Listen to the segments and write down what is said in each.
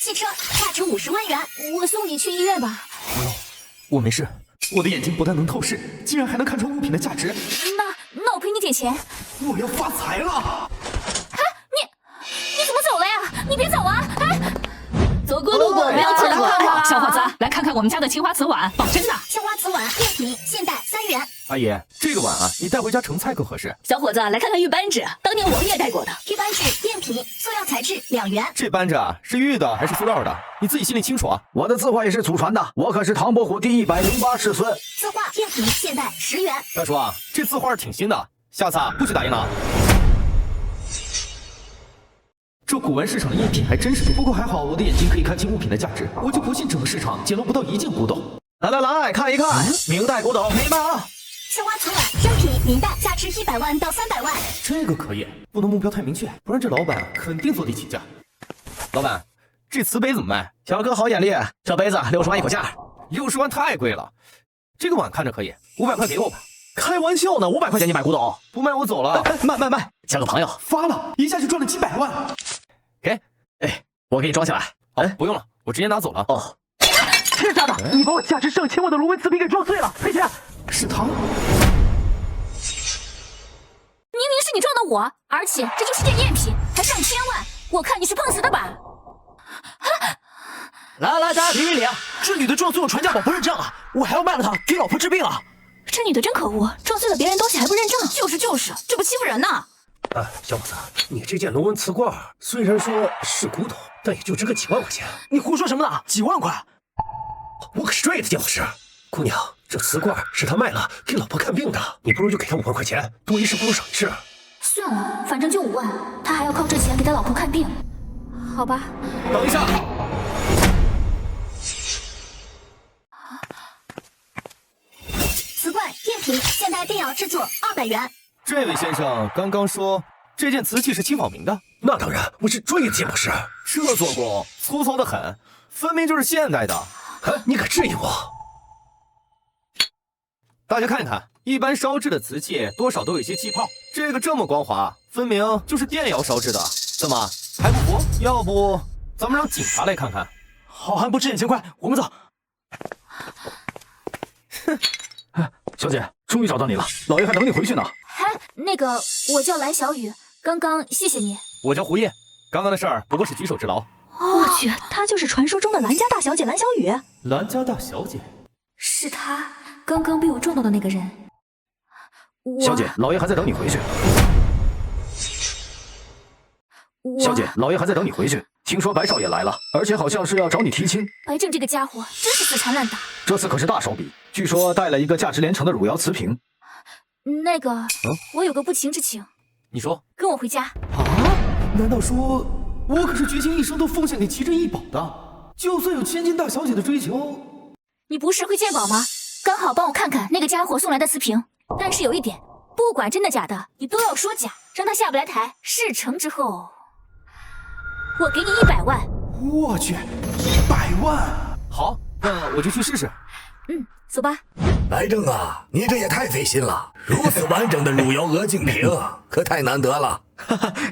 汽车，价值50万元，我送你去医院吧。不用，我没事。我的眼睛不但能透视，竟然还能看出物品的价值。那我赔你点钱。我要发财了！啊，你怎么走了呀？你别走啊！哎，走过路过不要错过。小伙子，来看看我们家的青花瓷碗，保真的。青花瓷碗变频，现代3元。阿姨，这个碗啊，你带回家盛菜更合适。小伙子，来看看玉扳指，当年我也戴过的。玉扳指变频，塑料材质2元。这扳指啊，是玉的还是塑料的？你自己心里清楚啊。我的字画也是祖传的，我可是唐伯虎第108世孙。字画变频，现代10元。大叔啊，这字画挺新的，下次啊不许打印了。这古玩市场的赝品还真是多，不过还好我的眼睛可以看清物品的价值，我就不信整个市场捡漏不到一件古董。来看一看，明代古董没吗？青花瓷碗正品，明代，价值100万到300万。这个可以，不能目标太明确，不然这老板肯定坐地起价。老板，这瓷杯怎么卖？小哥好眼力，这杯子60万一口价。60万太贵了，这个碗看着可以，500块给我吧。开玩笑呢，500块钱你买古董？不卖我走了。卖，交个朋友。发了，一下就赚了几百万。给，我给你装起来。不用了，我直接拿走了。哦，是假的，你把我价值上千万的龙纹瓷瓶给撞碎了，赔钱。是他。明明是你撞的我，而且这就是件赝品，还上千万，我看你是碰瓷的吧？来，大家评评理，这女的撞碎我传家宝不认账啊，我还要卖了她给老婆治病啊。这女的真可恶，撞碎了别人东西还不认账。就是，这不欺负人呢？小伙子，你这件龙纹瓷罐虽然说是古董，但也就值个几万块钱。你胡说什么呢？几万块？我可是专业的鉴宝师。姑娘，这瓷罐是他卖了给老婆看病的，你不如就给他5万块钱，多一事不如少一事。算了，反正就5万，他还要靠这钱给他老婆看病，好吧。等一下。瓷罐赝品，现代电窑制作200元。这位先生刚刚说这件瓷器是清仿明的？那当然，我是专业的鉴宝师。这做工粗糙的很，分明就是现代的。你可质疑我？大家看看，一般烧制的瓷器多少都有一些气泡，这个这么光滑，分明就是电窑烧制的。怎么还不服？要不咱们让警察来看看。好汉不吃眼前亏，我们走。小姐，终于找到你了，老爷还等你回去呢。那个，我叫蓝小雨，刚刚谢谢你。我叫胡叶，刚刚的事儿不过是举手之劳。我去，她就是传说中的蓝家大小姐蓝小雨。蓝家大小姐？是她，刚刚被我撞到的那个人。小姐，老爷还在等你回去。小姐，老爷还在等你回去。听说白少爷来了，而且好像是要找你提亲。白正这个家伙真是死缠烂打，这次可是大手笔，据说带了一个价值连城的汝窑瓷瓶。那个，我有个不情之请。你说？跟我回家。啊？难道说我可是绝情一生都奉献给奇珍异宝的？就算有千金大小姐的追求，你不是会鉴宝吗？刚好帮我看看那个家伙送来的瓷瓶。但是有一点，不管真的假的，你都要说假，让他下不来台。事成之后，我给你100万。我去，100万！好，那我就去试试。走吧。白正啊，你这也太费心了，如此完整的汝窑鹅颈瓶，可太难得了。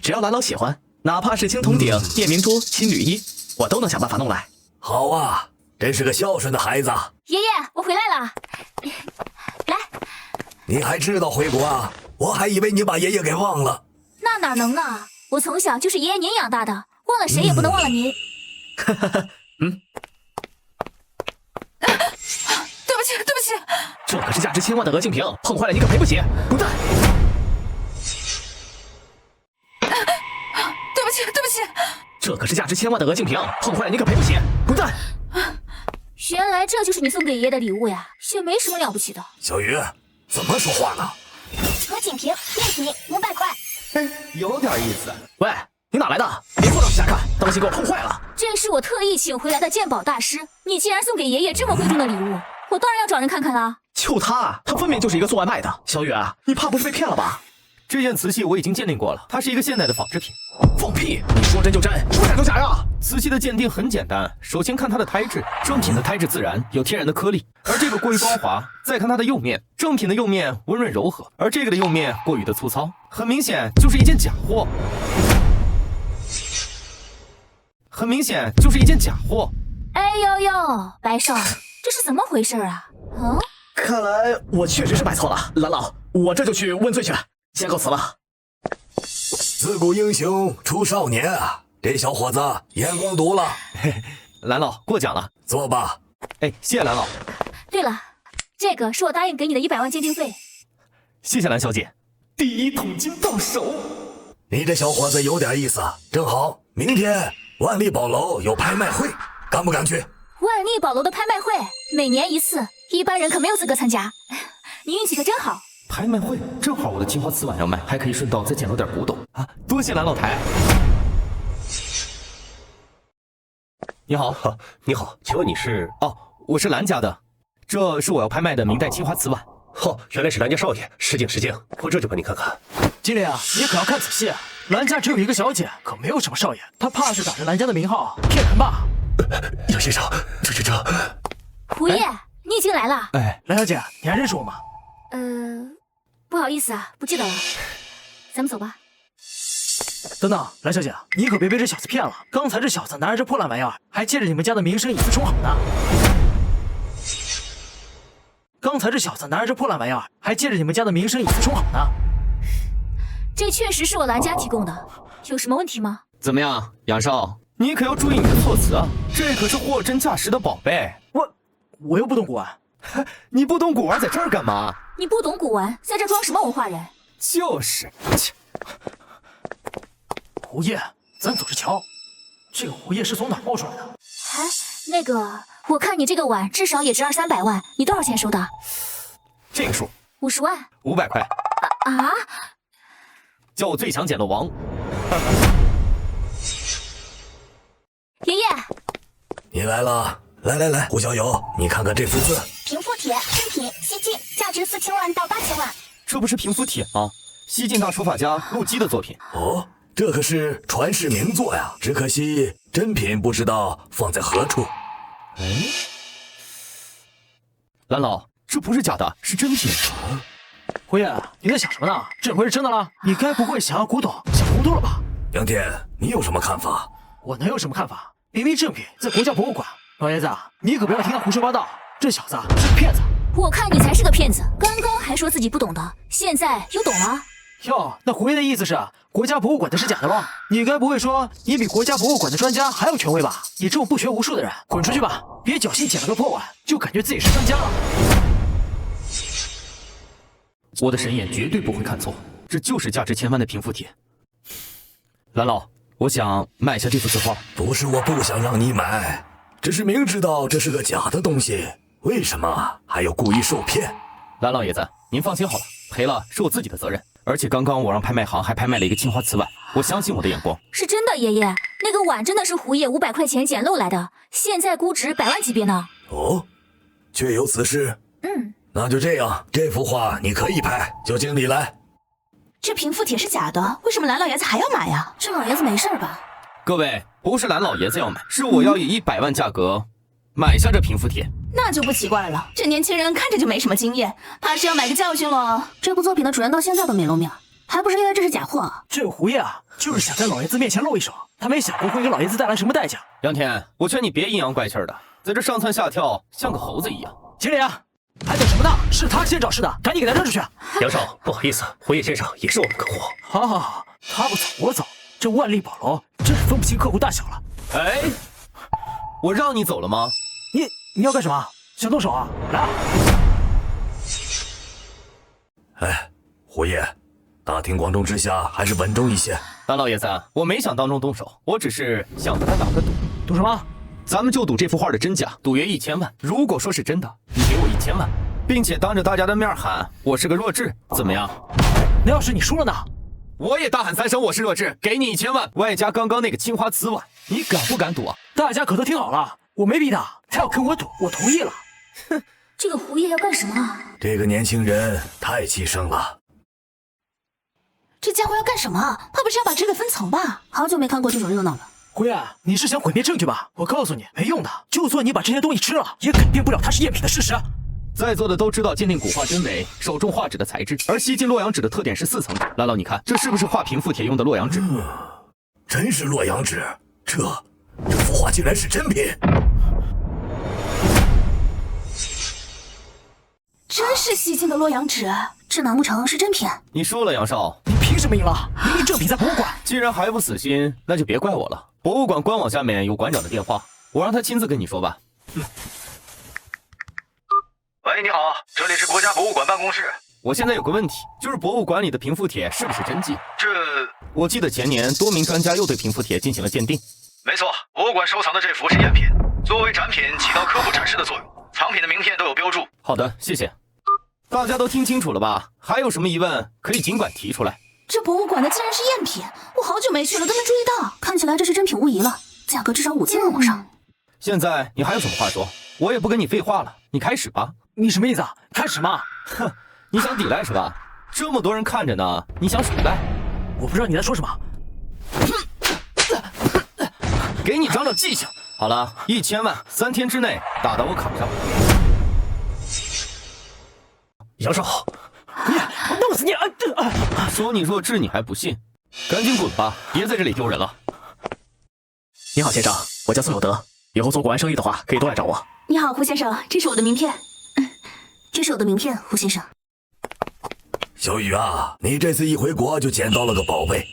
只要蓝老喜欢，哪怕是青铜鼎、夜明珠、青缕衣，我都能想办法弄来。好啊，真是个孝顺的孩子。爷爷，我回来了。来，你还知道回国啊？我还以为你把爷爷给忘了。那哪能呢？我从小就是爷爷您养大的，忘了谁也不能忘了您。对不起。这可是价值千万的鹅颈瓶，碰坏了你可赔不起。滚蛋！对不起。这可是价值千万的鹅颈瓶，碰坏了你可赔不起。滚蛋！原来这就是你送给爷爷的礼物呀，也没什么了不起的。小鱼，怎么说话呢？鹅颈瓶赝品500块。有点意思。喂，你哪来的？别坐着瞎看，当心给我碰坏了。这是我特意请回来的鉴宝大师，你既然送给爷爷这么贵重的礼物，我当然要找人看看啦。就他分明就是一个做外卖的。小雨，你怕不是被骗了吧？这件瓷器我已经鉴定过了，它是一个现代的仿制品。放屁！你说真就真，说假就假呀！瓷器的鉴定很简单，首先看它的胎质，正品的胎质自然，有天然的颗粒，而这个过于光滑。再看它的釉面，正品的釉面温润柔和，而这个的釉面过于的粗糙，很明显就是一件假货。很明显就是一件假货。哎呦呦，白少，这是怎么回事啊？嗯，看来我确实是买错了，蓝老，我这就去问罪去，先告辞了。自古英雄出少年啊，这小伙子眼光毒了。蓝老过奖了，坐吧。哎，谢谢蓝老。对了，这个是我答应给你的100万鉴定费。谢谢蓝小姐，第一桶金到手。你这小伙子有点意思，正好明天万利宝楼有拍卖会，敢不敢去？万利宝楼的拍卖会每年一次，一般人可没有资格参加。你运气可真好。拍卖会正好我的青花瓷碗要卖，还可以顺道再捡到点古董啊！多谢蓝老台。你好，你好，请问你是？哦，我是蓝家的，这是我要拍卖的明代青花瓷碗。哦，原来是蓝家少爷，失敬失敬，我这就帮你看看。经理啊，你可要看仔细，蓝家只有一个小姐，可没有什么少爷，他怕是打着蓝家的名号骗人吧？杨先生，这……胡爷，你已经来了。哎，蓝小姐，你还认识我吗？不好意思啊，不记得了。咱们走吧。等等，蓝小姐，你可别被这小子骗了。刚才这小子拿着这破烂玩意儿，还借着你们家的名声以次充好呢。这确实是我蓝家提供的，有什么问题吗？怎么样，杨少，你可要注意你的措辞啊！这可是货真价实的宝贝。我又不懂古玩。你不懂古玩，在这儿干嘛？你不懂古玩，在这装什么文化人？就是。胡叶，咱走着瞧。这个胡叶是从哪儿冒出来的？哎，那个，我看你这个碗至少也值200-300万，你多少钱收的？这个数50万。500块。啊？叫我最强捡漏王。爷爷，你来了，来，胡小友，你看看这幅字。平复帖，真品，西晋，价值4000万到8000万。这不是平复帖吗？西晋大书法家陆机的作品。哦，这可是传世名作呀，只可惜真品不知道放在何处。蓝老，这不是假的，是真品。胡叶，你在想什么呢？这回是真的了？你该不会想要古董想糊涂了吧？杨天，你有什么看法？我能有什么看法？明明正品在国家博物馆。老爷子，你可不要听他胡说八道，这小子是个骗子。我看你才是个骗子，刚刚还说自己不懂的，现在又懂了。哟，那胡爷的意思是国家博物馆的是假的吗？你该不会说你比国家博物馆的专家还有权威吧？你这种不学无术的人，滚出去吧！别侥幸捡了个破碗，就感觉自己是专家了。我的神眼绝对不会看错，这就是价值1000万的平复帖。蓝老，我想买下这幅字画。不是我不想让你买，只是明知道这是个假的东西，为什么还要故意受骗？蓝老爷子，您放心好了，赔了是我自己的责任。而且刚刚我让拍卖行还拍卖了一个青花瓷碗，我相信我的眼光。是真的，爷爷，那个碗真的是胡爷500块钱捡漏来的，现在估值100万级别呢。哦，确有此事？那就这样，这幅画你可以拍，叫经理来。这平复帖是假的，为什么蓝老爷子还要买呀？这老爷子没事吧？各位，不是蓝老爷子要买，是我要以100万价格买下这平复帖。那就不奇怪了，这年轻人看着就没什么经验，怕是要买个教训了。这部作品的主人到现在都没露面，还不是因为这是假货？这个胡爷啊，就是想在老爷子面前露一手，他没想过会给老爷子带来什么代价。杨天，我劝你别阴阳怪气的，在这上蹿下跳，像个猴子一样。经理啊，还等什么呢？是他先找事的，赶紧给他扔出去。杨少，不好意思，胡叶先生也是我们客户。好，他不走我走，这万利宝楼真是分不清客户大小了。哎，我让你走了吗？你要干什么？想动手啊？来啊！哎，胡爷，大庭广众之下还是稳重一些。蓝老爷子，我没想当众动手，我只是想和他打个赌。赌什么？咱们就赌这幅画的真假，赌约1000万。如果说是真的，你给我1000万，并且当着大家的面喊我是个弱智，怎么样？那要是你输了呢？我也大喊3声我是弱智，给你1000万，外加刚刚那个青花瓷碗，你敢不敢赌啊？大家可都听好了，我没逼他，他要跟我赌，我同意了。哼，这个胡爷要干什么啊？这个年轻人太气盛了。这家伙要干什么？怕不是要把这个分层吧？好久没看过这种热闹了。胡爷，你是想毁灭证据吧？我告诉你，没用的。就算你把这些东西吃了，也改变不了它是赝品的事实。在座的都知道鉴定古画真伪，手中画纸的材质，而西晋洛阳纸的特点是4层纸。蓝老，你看，这是不是画平复帖用的洛阳纸？真是洛阳纸，这话竟然是真品！真是吸睛的洛阳纸，这难不成是真品？你输了，杨少。你凭什么赢了？明明正品在博物馆。既然还不死心，那就别怪我了。博物馆官网下面有馆长的电话，我让他亲自跟你说吧。喂，你好，这里是国家博物馆办公室。我现在有个问题，就是博物馆里的平复帖是不是真迹？我记得前年多名专家又对平复帖进行了鉴定。没错，博物馆收藏的这幅是赝品，作为展品起到科普展示的作用，藏品的名片都有标注。好的，谢谢。大家都听清楚了吧？还有什么疑问可以尽管提出来。这博物馆的竟然是赝品，我好久没去了都没注意到。看起来这是真品无疑了，价格至少5000万往上。现在你还有什么话说？我也不跟你废话了，你开始吧。你什么意思啊？开始嘛！哼，你想抵赖是吧？这么多人看着呢，你想耍赖？我不知道你在说什么。给你长长记性。好了，1000万，3天之内打到我卡上。杨少，我弄死你！说你弱智，你还不信？赶紧滚吧，别在这里丢人了。你好，先生，我叫宋有德，以后做古玩生意的话，可以多来找我。你好，胡先生，这是我的名片。这是我的名片，胡先生。小雨啊，你这次一回国就捡到了个宝贝，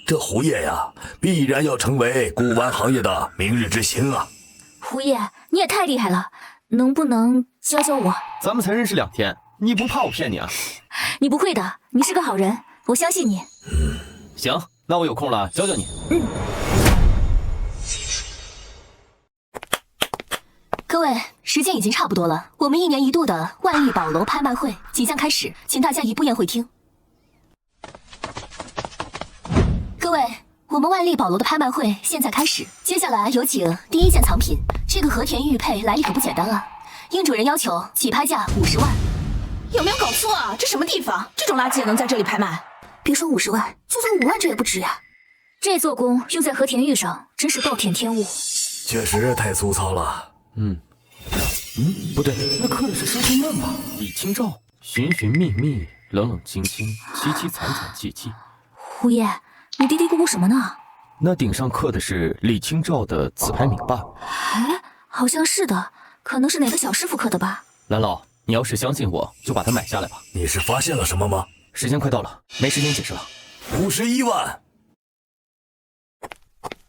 这胡爷呀，必然要成为古玩行业的明日之星啊！胡爷，你也太厉害了，能不能教教我？咱们才认识2天，你不怕我骗你啊？你不会的，你是个好人，我相信你。行，那我有空了教教你。各位，时间已经差不多了，我们1年1度的万历宝楼拍卖会即将开始，请大家移步宴会厅。各位，我们万历宝楼的拍卖会现在开始，接下来有请第一件藏品。这个和田玉佩来历可不简单啊，应主人要求起拍价50万。有没有搞错啊？这什么地方？这种垃圾也能在这里拍卖？别说50万，就算5万这也不值呀。这做工用在和田玉上，真是暴殄天物。确实太粗糙了。不对，那刻的是佘天漫吧？李清照，寻寻觅觅，冷冷清清，凄凄惨惨戚戚。胡爷，你嘀嘀咕咕什么呢？那顶上刻的是李清照的自拍铭吧？哎，好像是的，可能是哪个小师傅刻的吧。蓝老，你要是相信我，就把它买下来吧。你是发现了什么吗？时间快到了，没时间解释了。51万。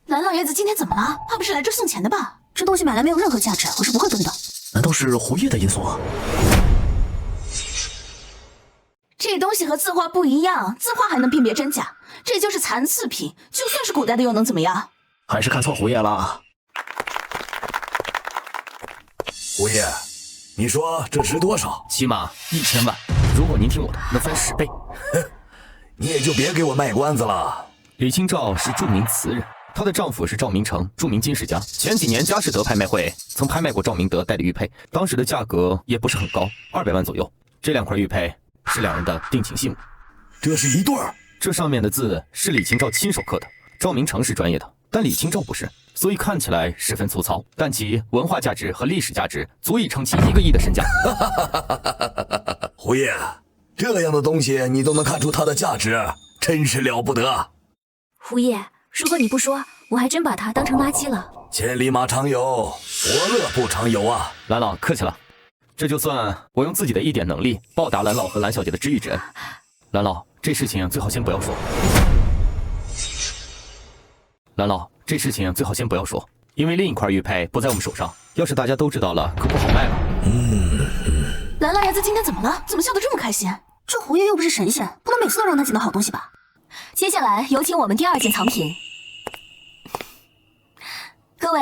蓝老爷子今天怎么了？怕不是来这送钱的吧？这东西买来没有任何价值，我是不会分的。难道是胡爷的因素？这东西和字画不一样，字画还能辨别真假，这就是残次品，就算是古代的又能怎么样？还是看错胡爷了。胡爷，你说这值多少？起码1000万。如果您听我的，能翻10倍。你也就别给我卖关子了。李清照是著名词人，她的丈夫是赵明诚，著名金饰家。前几年佳士得拍卖会曾拍卖过赵明德戴的玉佩，当时的价格也不是很高，200万左右。这2块玉佩是2人的定情信物。这是一对儿。这上面的字是李清照亲手刻的，赵明诚是专业的，但李清照不是，所以看起来十分粗糙，但其文化价值和历史价值足以撑起1个亿的身价。胡爷，这样的东西你都能看出它的价值，真是了不得。胡爷，如果你不说，我还真把它当成垃圾了。千里马常有，伯乐不常有啊。蓝老客气了，这就算我用自己的一点能力报答蓝老和蓝小姐的知遇之恩。蓝老，这事情最好先不要说。蓝老，这事情最好先不要说，因为另一块玉佩不在我们手上，要是大家都知道了，可不好卖了。蓝老爷子今天怎么了？怎么笑得这么开心？这胡爷又不是神仙，不能每次都让他捡到好东西吧？接下来有请我们第2件藏品。各位，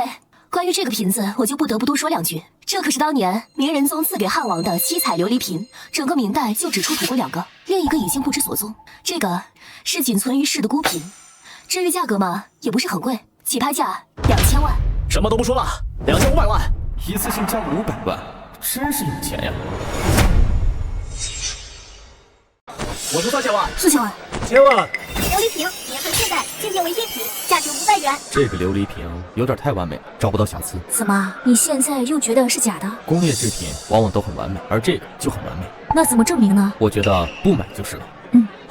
关于这个瓶子，我就不得不多说2句。这可是当年明仁宗赐给汉王的7彩琉璃瓶，整个明代就只出土过2个，另一个已经不知所踪。这个是仅存于世的孤品。至于价格嘛，也不是很贵，起拍价2000万。什么都不说了，2500万，一次性加500万，真是有钱呀！我出3000万，4000万，1000万。琉璃瓶年份现代，鉴定为赝品，价值500元。这个琉璃瓶有点太完美了，找不到瑕疵。怎么，你现在又觉得是假的？工业制品往往都很完美，而这个就很完美。那怎么证明呢？我觉得不买就是了。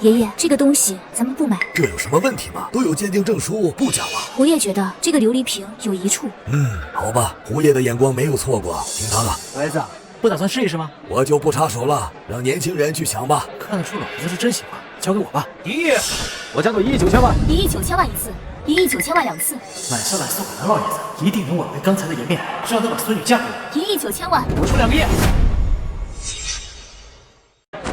爷爷，这个东西咱们不买。这有什么问题吗？都有鉴定证书，不假吧？胡爷觉得这个琉璃瓶有一处。好吧，胡爷的眼光没有错过，听他的。小孩子，不打算试一试吗？我就不插手了，让年轻人去抢吧。看得出老子是真喜欢，交给我吧。1亿，我加个1亿9千万。1亿9千万一次，1亿9千万2次。买下来送给蓝老爷子，一定能挽回刚才的颜面，让他把孙女嫁给我。 1亿9千万，我出2个亿，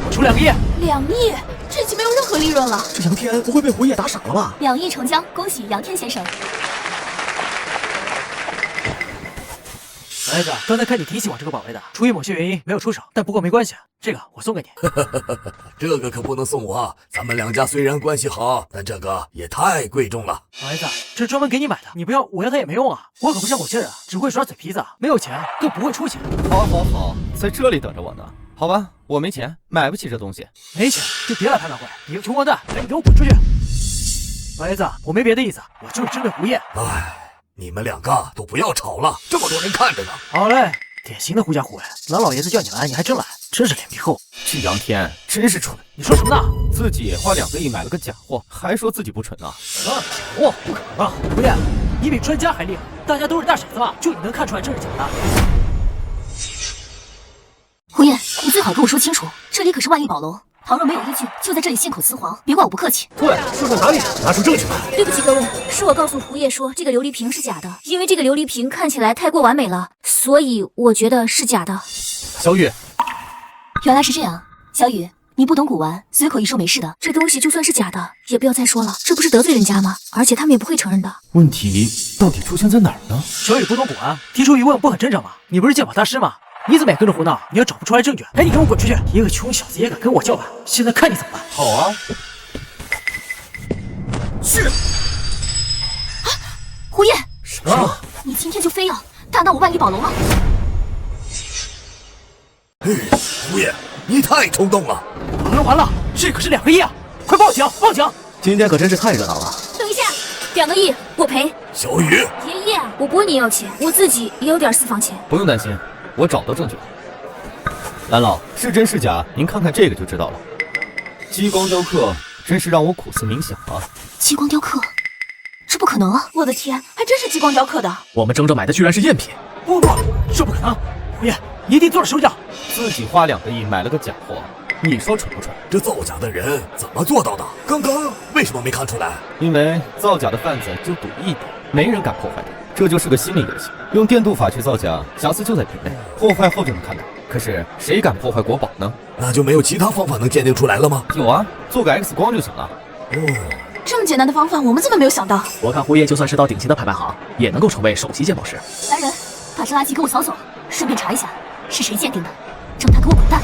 我出2个亿。 2亿，这已经没有任何利润了。这杨天不会被胡爷打傻了吧？2亿成交，恭喜杨天先生。孩子，刚才看你挺喜欢这个宝贝的，出于某些原因没有出手，但不过没关系，这个我送给你。这个可不能送我，咱们两家虽然关系好，但这个也太贵重了。孩子，这是专门给你买的，你不要，我要它也没用啊。我可不像某些人，只会耍嘴皮子，没有钱更不会出钱。好，在这里等着我呢。好吧，我没钱，买不起这东西。没钱就别来拍卖会，你个穷光蛋，赶紧给我滚出去！孩子，我没别的意思，我就是针对胡爷。你们两个都不要吵了，这么多人看着呢。好嘞，典型的狐假虎威，蓝老爷子叫你来，你还真来，真是脸皮厚。这杨天真是蠢，你说什么呢？自己花2个亿买了个假货，还说自己不蠢呢。假货不可能啊！胡爷，你比专家还厉害，大家都是大傻子嘛，就你能看出来这是假的。胡爷，你最好跟我说清楚，这里可是万利宝楼。 倘若没有依据，就在这里信口雌黄，别怪我不客气。对，说说哪里？拿出证据来。对不起各位，是我告诉胡爷说这个琉璃瓶是假的，因为这个琉璃瓶看起来太过完美了，所以我觉得是假的。小雨，原来是这样，小雨，你不懂古玩，随口一说没事的。这东西就算是假的，也不要再说了，这不是得罪人家吗？而且他们也不会承认的。问题到底出现在哪儿呢？小雨不懂古玩，提出疑问不很正常吗？你不是鉴宝大师吗？ 你怎么也跟着胡闹？你要找不出来证据，赶紧给我滚出去！一个穷小子也敢跟我叫板，现在看你怎么办！好啊！是。胡爷，什么？你今天就非要大闹我万利宝楼吗？胡爷，你太冲动了！完了，这可是2个亿啊！快报警！报警！今天可真是太热闹了。等一下，2个亿我赔。小雨，爷爷，我不问你要钱，我自己也有点私房钱。不用担心。 我找到证据了，蓝老，是真是假？您看看这个就知道了。激光雕刻真是让我苦思冥想啊！激光雕刻，这不可能啊！我的天，还真是激光雕刻的。我们争着买的居然是赝品！不，这不可能！胡爷，你一定做了手脚。自己花2个亿买了个假货，你说蠢不蠢？这造假的人怎么做到的？刚刚为什么没看出来？因为造假的贩子就赌一点，没人敢破坏它。 这就是个心理游戏，用电镀法去造假，瑕疵就在品类，破坏后就能看到。可是谁敢破坏国宝呢？那就没有其他方法能鉴定出来了吗？有啊，做个 X 光就行了。这么简单的方法，我们怎么没有想到？我看胡爷就算是到顶级的拍卖行，也能够成为首席鉴宝师。来人，把这垃圾给我扫走，顺便查一下是谁鉴定的，让他给我滚蛋！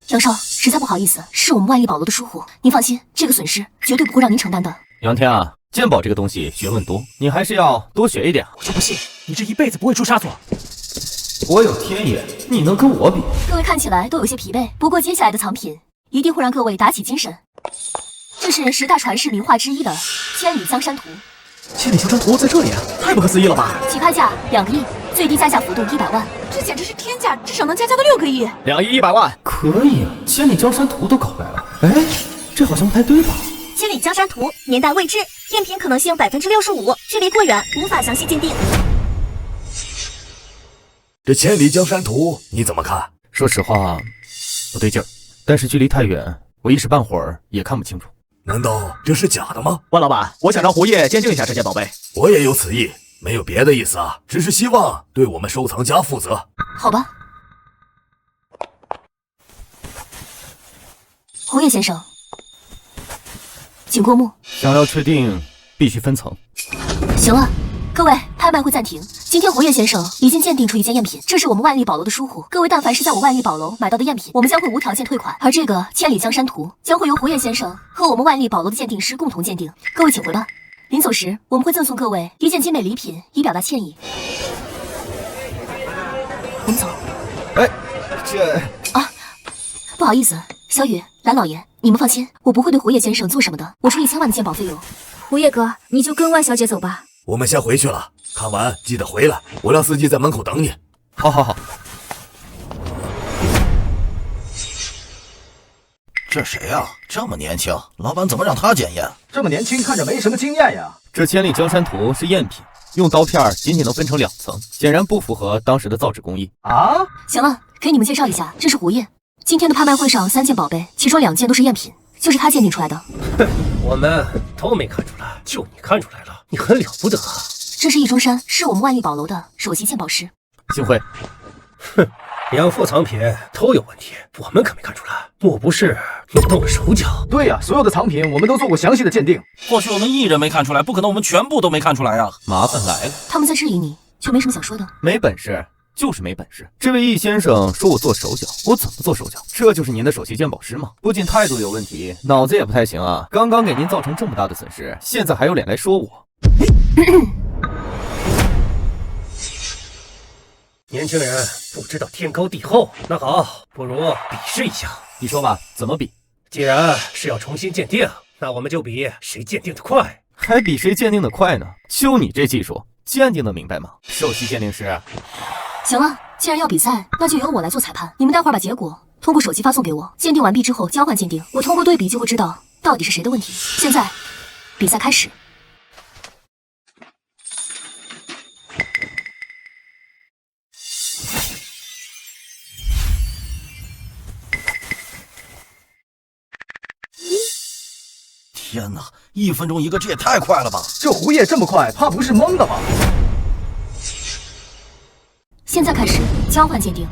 杨少，实在不好意思，是我们万利宝楼的疏忽，您放心，这个损失绝对不会让您承担的。杨天啊。 鉴宝这个东西学问多，你还是要多学一点。我就不信你这一辈子不会出差错。我有天眼，你能跟我比？各位看起来都有些疲惫，不过接下来的藏品一定会让各位打起精神。这是10大传世名画之一的《千里江山图》。千里江山图在这里啊，太不可思议了吧！起拍价2个亿，最低加价幅度100万。这简直是天价，至少能加价到6个亿。2亿100万，可以啊！千里江山图都搞来了，哎，这好像不太对吧？ 千里江山图年代未知，赝品可能性65%，距离过远，无法详细鉴定。这千里江山图你怎么看？说实话，不对劲儿，但是距离太远，我一时半会儿也看不清楚。难道这是假的吗？万老板，我想让胡爷鉴定一下这件宝贝。我也有此意，没有别的意思啊，只是希望对我们收藏家负责。好吧，胡爷先生。 请过目。想要确定，必须分层。行了，各位，拍卖会暂停。今天胡叶先生已经鉴定出一件赝品，这是我们万利宝楼的疏忽。各位，但凡是在我万利宝楼买到的赝品，我们将会无条件退款。而这个千里江山图将会由胡叶先生和我们万利宝楼的鉴定师共同鉴定。各位请回吧。临走时，我们会赠送各位一件精美礼品，以表达歉意。我们走。哎，这啊，不好意思，小雨、蓝老爷。 你们放心，我不会对胡叶先生做什么的。我出1000万的鉴宝费用。胡叶哥，你就跟万小姐走吧。我们先回去了，看完记得回来，我让司机在门口等你。好。这谁呀？这么年轻，老板怎么让他检验？这么年轻，看着没什么经验呀。这千里江山图是赝品，用刀片仅仅能分成2层，显然不符合当时的造纸工艺啊！行了，给你们介绍一下，这是胡叶。今天的拍卖会上3件宝贝，其中2件都是赝品，就是他鉴定出来的。哼，我们都没看出来，就你看出来了，你很了不得啊！这是易中山，是我们万亿宝楼的首席鉴宝师。幸会。哼，2副藏品都有问题，我们可没看出来，莫不是你动了手脚？对呀，所有的藏品我们都做过详细的鉴定。或许我们1人没看出来，不可能我们全部都没看出来啊！麻烦来了。他们在质疑你，却没什么想说的。没本事就是没本事。这位易先生说我做手脚，我怎么做手脚？这就是您的首席鉴宝师吗？不仅态度有问题，脑子也不太行啊！刚刚给您造成这么大的损失，现在还有脸来说我？年轻人不知道天高地厚，那好，不如比试一下。你说吧，怎么比？既然是要重新鉴定，那我们就比谁鉴定的快。还比谁鉴定的快呢？就你这技术，鉴定的明白吗？首席鉴定师。行了，既然要比赛，那就由我来做裁判。你们待会儿把结果通过手机发送给我，鉴定完毕之后交换鉴定，我通过对比就会知道到底是谁的问题。现在，比赛开始。天哪，1分钟一个，这也太快了吧！这胡叶这么快，怕不是懵了吧？现在开始交换鉴定。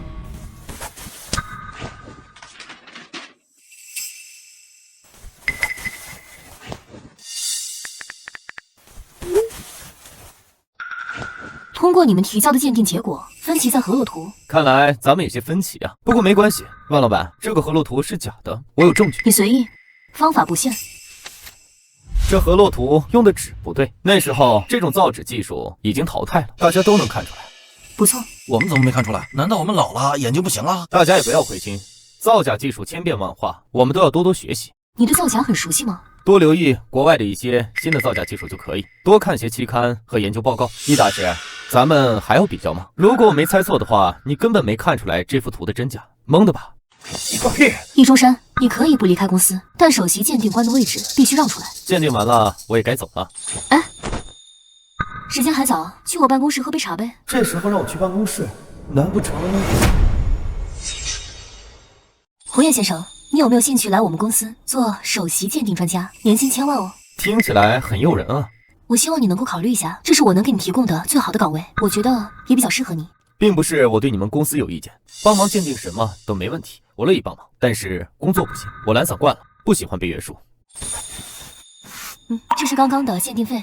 通过你们提交的鉴定结果，分歧在河洛图。看来咱们有些分歧啊，不过没关系，万老板，这个河洛图是假的，我有证据。你随意，方法不限。这河洛图用的纸不对，那时候这种造纸技术已经淘汰了，大家都能看出来。不错，我们怎么没看出来？难道我们老了，眼睛不行了？大家也不要灰心，造假技术千变万化，我们都要多多学习。你对造假很熟悉吗？多留意国外的一些新的造假技术就可以，多看些期刊和研究报告。易大师，咱们还要比较吗？如果我没猜错的话，你根本没看出来这幅图的真假，蒙的吧？你放屁！易中山，你可以不离开公司，但首席鉴定官的位置必须让出来。鉴定完了，我也该走了。哎，时间还早，去我办公室喝杯茶呗。这时候让我去办公室，难不成？胡叶先生，你有没有兴趣来我们公司做首席鉴定专家？年薪1000万哦！听起来很诱人啊。我希望你能够考虑一下，这是我能给你提供的最好的岗位，我觉得也比较适合你。并不是我对你们公司有意见，帮忙鉴定什么都没问题，我乐意帮忙。但是工作不行，我懒散惯了，不喜欢被约束。这是刚刚的鉴定费，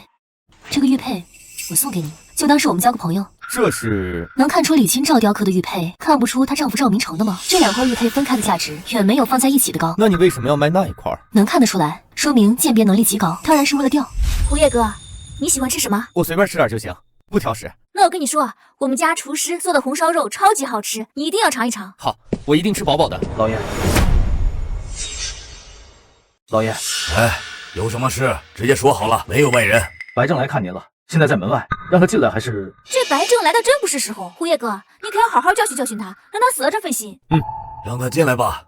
这个玉佩我送给你，就当是我们交个朋友。这是能看出李清照雕刻的玉佩，看不出她丈夫赵明诚的吗？这2块玉佩分开的价值远没有放在一起的高。那你为什么要卖那一块？能看得出来，说明鉴别能力极高，当然是为了钓。胡叶哥，你喜欢吃什么？我随便吃点就行，不挑食。那我跟你说，我们家厨师做的红烧肉超级好吃，你一定要尝一尝。好，我一定吃饱饱的。老爷，老爷，哎，有什么事直接说好了，没有外人。白正来看您了，现在在门外，让他进来还是？这白正来的真不是时候，胡叶哥，你可要好好教训教训他，让他死了这份心。让他进来吧。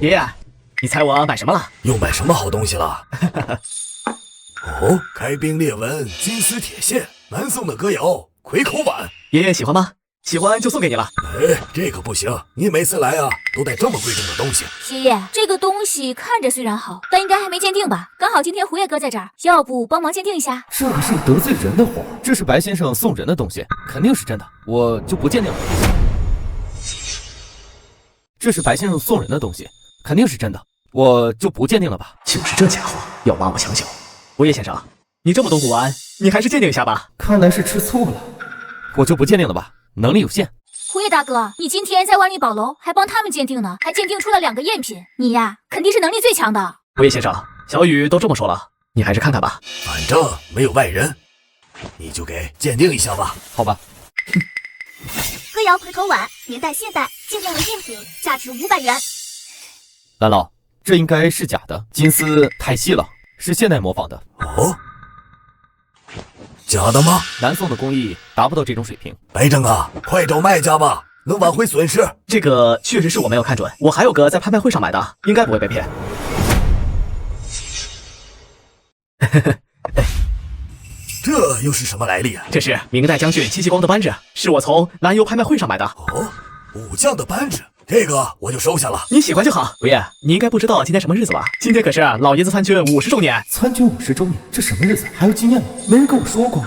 爷爷，你猜我买什么了？又买什么好东西了？哦，开冰裂纹金丝铁线，南宋的歌谣葵口碗。爷爷喜欢吗？喜欢就送给你了。哎，这可不行，你每次来啊都带这么贵重的东西。爷爷，这个东西看着虽然好，但应该还没鉴定吧？刚好今天胡叶哥在这儿，要不帮忙鉴定一下？这可是得罪人的活，这是白先生送人的东西，肯定是真的，我就不鉴定了。这是白先生送人的东西，肯定是真的，我就不鉴定了吧。就是这家伙要挖我墙角。胡叶先生，你这么懂古玩，你还是鉴定一下吧。看来是吃醋了，我就不鉴定了吧，能力有限。胡叶大哥，你今天在万利宝楼还帮他们鉴定呢，还鉴定出了2个赝品，你呀肯定是能力最强的。胡叶先生，小雨都这么说了，你还是看看吧。反正没有外人，你就给鉴定一下吧。好吧。歌谣葵口碗，年代现代，鉴定为赝品，价值500元。蓝老，这应该是假的，金丝太细了，是现代模仿的。哦，假的吗？南宋的工艺达不到这种水平。白正啊，快找卖家吧，能挽回损失。这个确实是我没有看准，我还有个在拍卖会上买的，应该不会被骗。这又是什么来历啊？这是明代将军戚继光的扳指，是我从兰游拍卖会上买的。哦，武将的扳指，这个我就收下了。你喜欢就好。五爷，你应该不知道今天什么日子吧？今天可是老爷子参军50周年。参军50周年，这什么日子？还要纪念吗？没人跟我说过。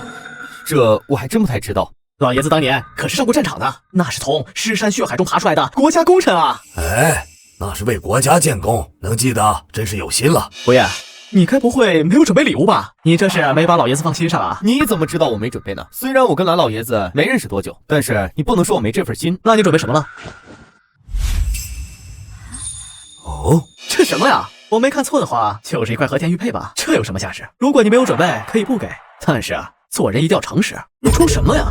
这我还真不太知道。老爷子当年可是上过战场的，那是从尸山血海中爬出来的国家功臣啊！哎，那是为国家建功，能记得真是有心了。五爷，你该不会没有准备礼物吧？你这是没把老爷子放心上啊？你怎么知道我没准备呢？虽然我跟蓝老爷子没认识多久，但是你不能说我没这份心。那你准备什么了？哦，这什么呀？我没看错的话，就是一块和田玉佩吧？这有什么价值？如果你没有准备，可以不给，但是做人一定要诚实。你装什么呀？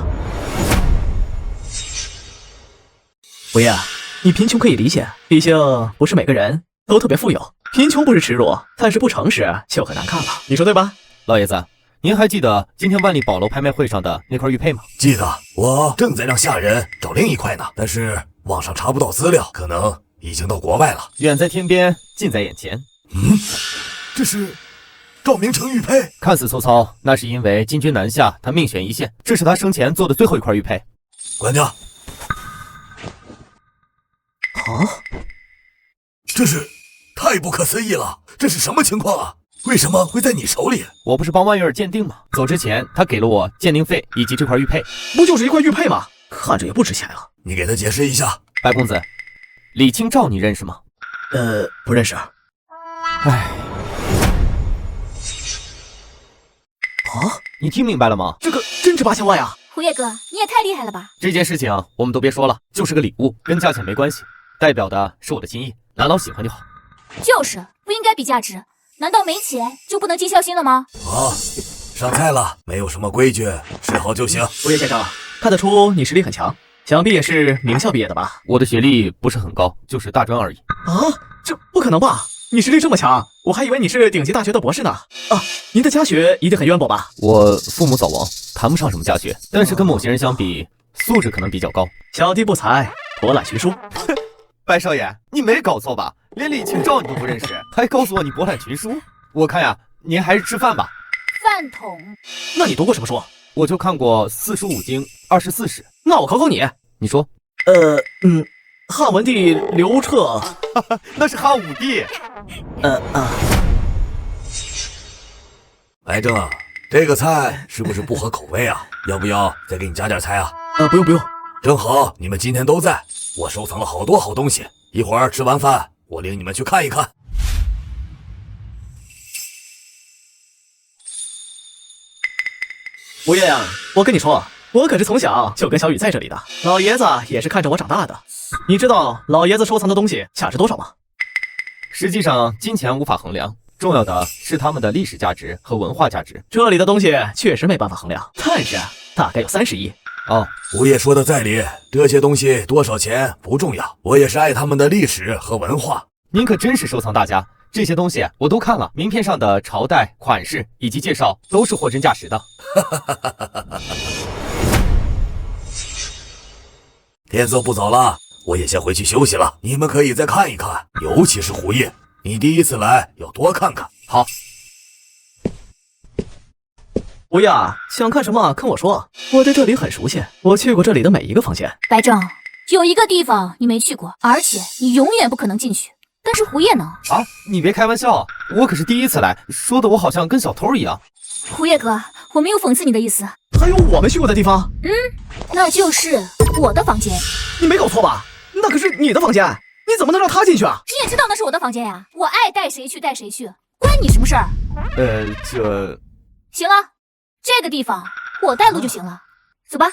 五爷，你贫穷可以理解，毕竟不是每个人都特别富有。贫穷不是耻辱，但是不诚实就很难看了，你说对吧？老爷子，您还记得今天万利宝楼拍卖会上的那块玉佩吗？记得，我正在让下人找另一块呢，但是网上查不到资料，可能已经到国外了。远在天边，近在眼前。这是赵明诚玉佩，看似粗糙，那是因为金军南下，他命悬一线，这是他生前做的最后一块玉佩。管家，这是太不可思议了，这是什么情况啊？为什么会在你手里？我不是帮万月儿鉴定吗？走之前，他给了我鉴定费以及这块玉佩。不就是一块玉佩吗？看着也不值钱啊。你给他解释一下。白公子，李清照你认识吗？不认识。唉。你听明白了吗？这个真值8000万呀！胡叶哥，你也太厉害了吧！这件事情我们都别说了，就是个礼物，跟价钱没关系，代表的是我的心意，蓝老喜欢就好。就是不应该比价值，难道没钱就不能尽孝心了吗？好，上菜了，没有什么规矩，吃好就行。吴爷先生，看得出你实力很强，想必也是名校毕业的吧？我的学历不是很高，就是大专而已。啊，这不可能吧？你实力这么强，我还以为你是顶级大学的博士呢。啊，您的家学一定很渊博吧？我父母早亡，谈不上什么家学，但是跟某些人相比，素质可能比较高。小弟不才，博览群书。白少爷，你没搞错吧？连李清照你都不认识，还告诉我你博览群书？我看呀，您还是吃饭吧。饭桶。那你读过什么书？我就看过45经、24史。那我考考你。你说？汉文帝刘彻，那是汉武帝。白正，这个菜是不是不合口味啊？要不要再给你加点菜啊？不用。正好你们今天都在，我收藏了好多好东西，一会儿吃完饭，我领你们去看一看。吴爷呀，我跟你说，我可是从小就跟小雨在这里的，老爷子也是看着我长大的。你知道老爷子收藏的东西价值多少吗？实际上，金钱无法衡量，重要的是他们的历史价值和文化价值。这里的东西确实没办法衡量，但是大概有30亿。哦，吴爷说的在理，这些东西多少钱不重要，我也是爱他们的历史和文化。您可真是收藏大家，这些东西我都看了，名片上的朝代、款式以及介绍都是货真价实的。天色不早了，我也先回去休息了。你们可以再看一看，尤其是胡叶，你第一次来要多看看。好。吴爷，想看什么跟我说，我对这里很熟悉，我去过这里的每一个房间。白正，有一个地方你没去过，而且你永远不可能进去，但是胡叶能。啊，你别开玩笑，我可是第一次来，说的我好像跟小偷一样。胡叶哥，我没有讽刺你的意思。还有我没去过的地方？那就是我的房间。你没搞错吧？那可是你的房间，你怎么能让他进去啊？你也知道那是我的房间呀，我爱带谁去带谁去，关你什么事儿？行了，这个地方我带路就行了，走吧。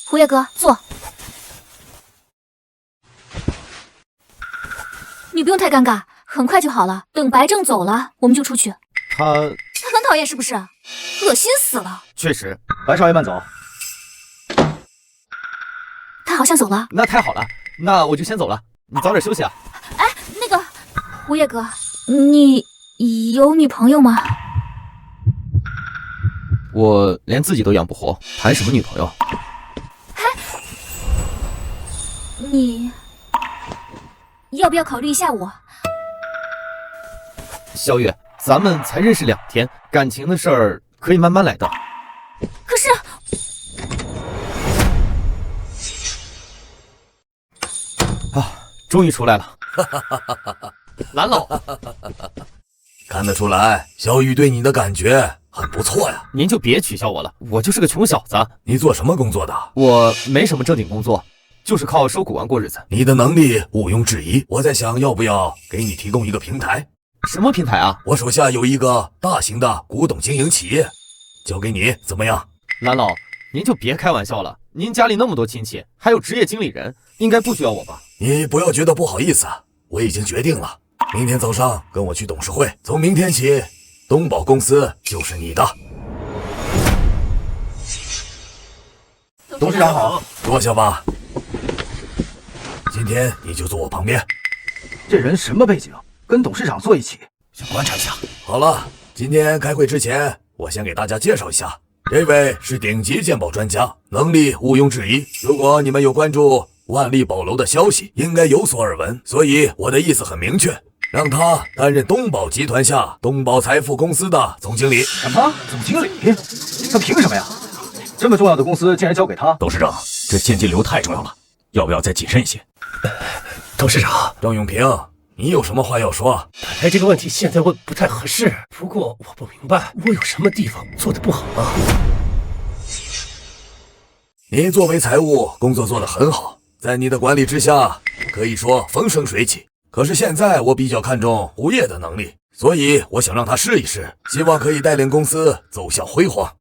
胡叶哥，坐。你不用太尴尬，很快就好了。等白正走了，我们就出去。他很讨厌是不是？恶心死了。确实。白少爷慢走。他好像走了。那太好了，那我就先走了，你早点休息啊。哎，那个胡叶哥，你有女朋友吗？我连自己都养不活，谈什么女朋友？你要不要考虑一下我？小雨，咱们才认识2天，感情的事儿可以慢慢来的。可是，终于出来了。蓝老，看得出来，小雨对你的感觉很不错呀。您就别取笑我了，我就是个穷小子。你做什么工作的？我没什么正经工作，就是靠收古玩过日子。你的能力毋庸置疑，我在想要不要给你提供一个平台。什么平台啊？我手下有一个大型的古董经营企业，交给你怎么样？蓝老，您就别开玩笑了，您家里那么多亲戚，还有职业经理人，应该不需要我吧？你不要觉得不好意思，我已经决定了，明天早上跟我去董事会，从明天起，东宝公司就是你的。董事长好，坐下吧。今天你就坐我旁边。这人什么背景？跟董事长坐一起？想观察一下。好了，今天开会之前，我先给大家介绍一下，这位是顶级鉴宝专家，能力毋庸置疑。如果你们有关注万利宝楼的消息，应该有所耳闻，所以我的意思很明确，让他担任东宝集团下东宝财富公司的总经理。什么？总经理？他凭什么呀？这么重要的公司竟然交给他？董事长，这现金流太重要了，要不要再谨慎一些？董事长，张永平，你有什么话要说？本来这个问题现在问不太合适，不过我不明白我有什么地方做得不好吗？你作为财务工作做得很好，在你的管理之下可以说风生水起。可是现在我比较看重胡烨的能力，所以我想让他试一试，希望可以带领公司走向辉煌。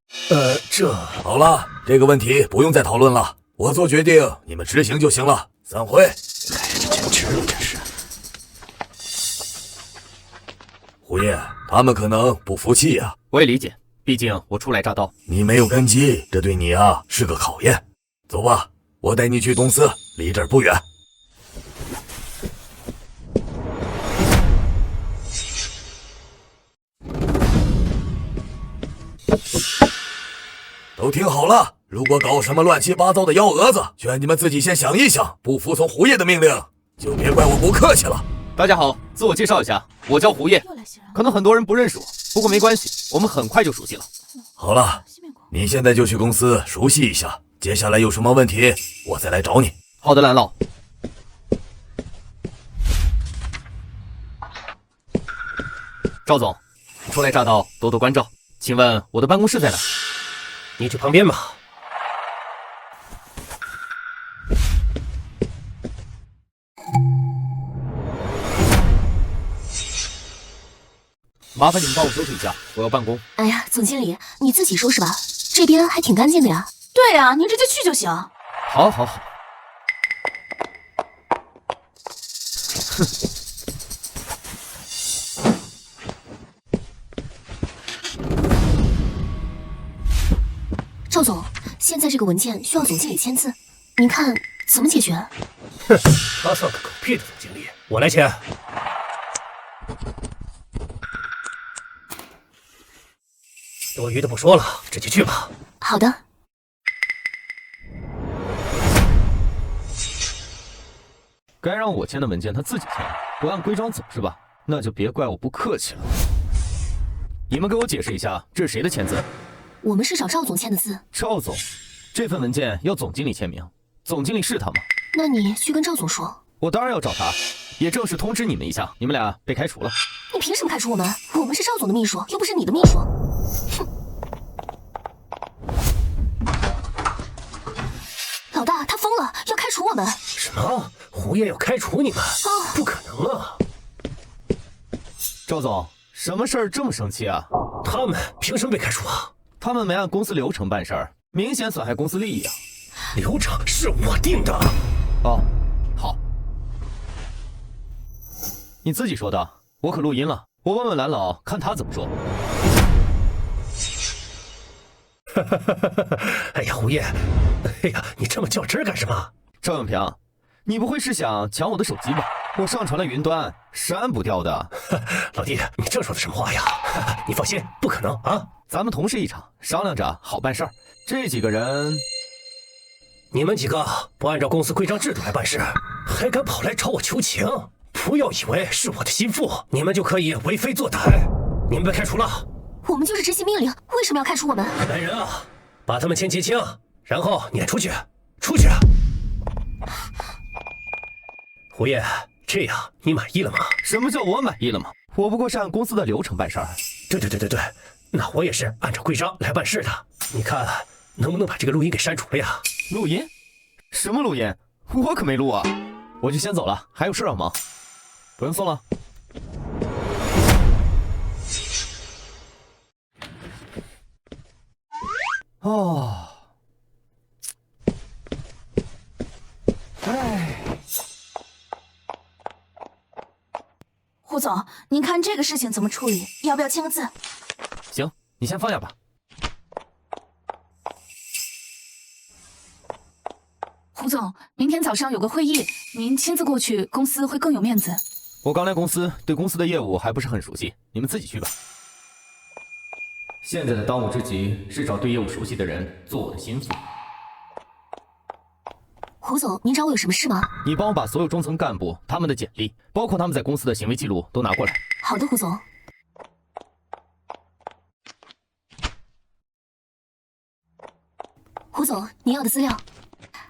好了，这个问题不用再讨论了，我做决定，你们执行就行了。散会。这简直了，真是。胡烨，他们可能不服气呀。我也理解，毕竟我初来乍到。你没有根基，这对你啊是个考验。走吧，我带你去公司，离这儿不远。都听好了，如果搞什么乱七八糟的幺蛾子，劝你们自己先想一想，不服从胡烨的命令，就别怪我不客气了。大家好，自我介绍一下，我叫胡烨，可能很多人不认识我，不过没关系，我们很快就熟悉了。好了，你现在就去公司熟悉一下，接下来有什么问题，我再来找你。好的，蓝老。赵总，初来乍到，多多关照。请问我的办公室在哪？你去旁边吧。麻烦你们帮我收拾一下，我要办公。哎呀，总经理，你自己收拾吧，这边还挺干净的呀。对呀，您直接去就行。好，好，好。哼。赵总，现在这个文件需要总经理签字，您看怎么解决？哼，他算个狗屁的总经理，我来签。多余的不说了，直接去吧。好的。该让我签的文件他自己签，不按规章走是吧？那就别怪我不客气了。你们给我解释一下，这是谁的签字？我们是找赵总签的字。赵总，这份文件要总经理签名，总经理是他吗？那你去跟赵总说。我当然要找他，也正式通知你们一下，你们俩被开除了。你凭什么开除我们？我们是赵总的秘书，又不是你的秘书。哼！老大，他疯了，要开除我们。什么？胡烨要开除你们？不可能啊！赵总，什么事儿这么生气啊？他们凭什么被开除啊？他们没按公司流程办事儿，明显损害公司利益啊！流程是我定的。哦，好，你自己说的，我可录音了，我问问蓝老，看他怎么说。哎呀，胡烨，哎呀，你这么较真干什么？赵永平，你不会是想抢我的手机吧？我上传了云端，删不掉的。老弟，你这说的什么话呀？你放心，不可能啊！咱们同事一场，商量着好办事儿。这几个人，你们几个不按照公司规章制度来办事，还敢跑来找我求情？不要以为是我的心腹，你们就可以为非作歹。你们被开除了。我们就是执行命令，为什么要开除我们？来人啊，把他们牵结清，然后撵出去。出去！胡叶，这样你满意了吗？什么叫我满意了吗？我不过是按公司的流程办事儿。对，那我也是按照规章来办事的。你看能不能把这个录音给删除了呀？录音？什么录音？我可没录啊！我就先走了，还有事要忙，不用送了。哦，哎。胡总，您看这个事情怎么处理？要不要签个字？行，你先放下吧。胡总，明天早上有个会议，您亲自过去，公司会更有面子。我刚来公司，对公司的业务还不是很熟悉，你们自己去吧。现在的当务之急是找对业务熟悉的人做我的心腹。胡总，您找我有什么事吗？你帮我把所有中层干部他们的简历，包括他们在公司的行为记录都拿过来。好的，胡总。胡总，您要的资料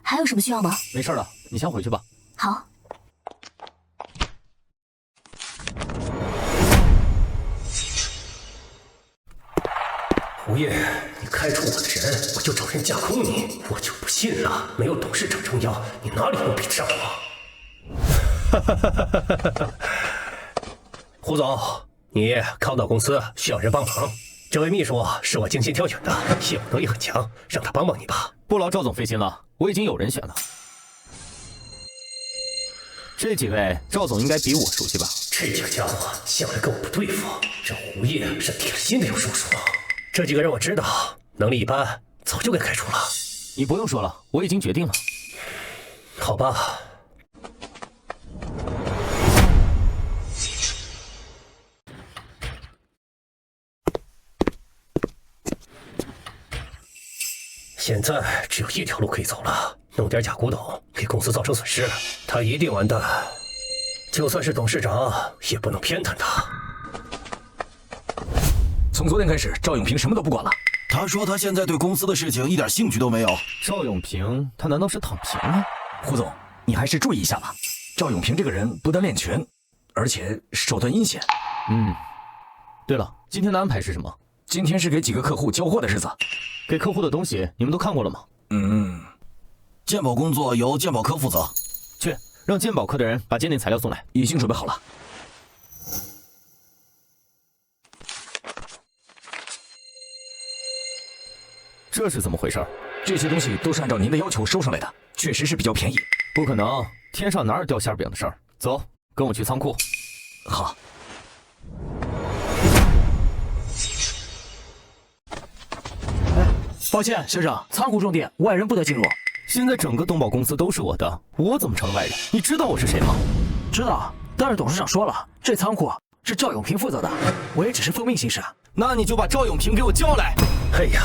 还有什么需要吗？没事了，你先回去吧。好。胡叶，你开除我的人，我就找人架空你，我就不信了。没有董事长撑腰，你哪里能比得上我？胡总，你刚到公司需要人帮忙，这位秘书是我精心挑选的，业务能力很强，让他帮帮你吧。不劳赵总费心了，我已经有人选了。这几位赵总应该比我熟悉吧？这几个家伙向来跟我不对付，这胡叶是铁了心的有叔叔。这几个人我知道，能力一般，早就给开除了。你不用说了，我已经决定了。好吧。现在只有一条路可以走了，弄点假古董给公司造成损失，他一定完蛋。就算是董事长，也不能偏袒他。从昨天开始，赵永平什么都不管了。他说他现在对公司的事情一点兴趣都没有。赵永平，他难道是躺平了？胡总，你还是注意一下吧。赵永平这个人不但练拳，而且手段阴险。对了，今天的安排是什么？今天是给几个客户交货的日子。给客户的东西你们都看过了吗？鉴宝工作由鉴宝科负责。去，让鉴宝科的人把鉴定材料送来。已经准备好了。这是怎么回事？这些东西都是按照您的要求收上来的，确实是比较便宜。不可能，天上哪有掉馅饼的事儿？走，跟我去仓库。好。抱歉，先生，仓库重点，外人不得进入。现在整个东宝公司都是我的，我怎么成了外人？你知道我是谁吗？知道，但是董事长说了，这仓库是赵永平负责的，我也只是奉命行事。那你就把赵永平给我叫来。哎呀，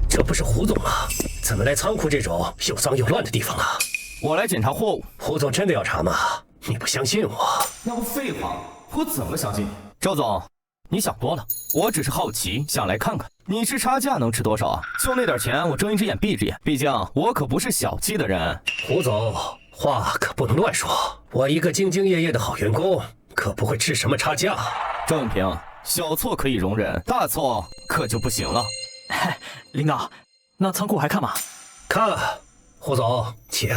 这不是胡总吗？怎么来仓库这种又脏又乱的地方了？我来检查货物。胡总真的要查吗？你不相信我？那不废话，我怎么相信你？赵总，你想多了，我只是好奇，想来看看你吃差价能吃多少啊？就那点钱，我睁一只眼闭一只眼，毕竟我可不是小气的人。胡总，话可不能乱说，我一个兢兢业业的好员工，可不会吃什么差价。赵永平，小错可以容忍，大错可就不行了。领导，那仓库还看吗？看，胡总，请。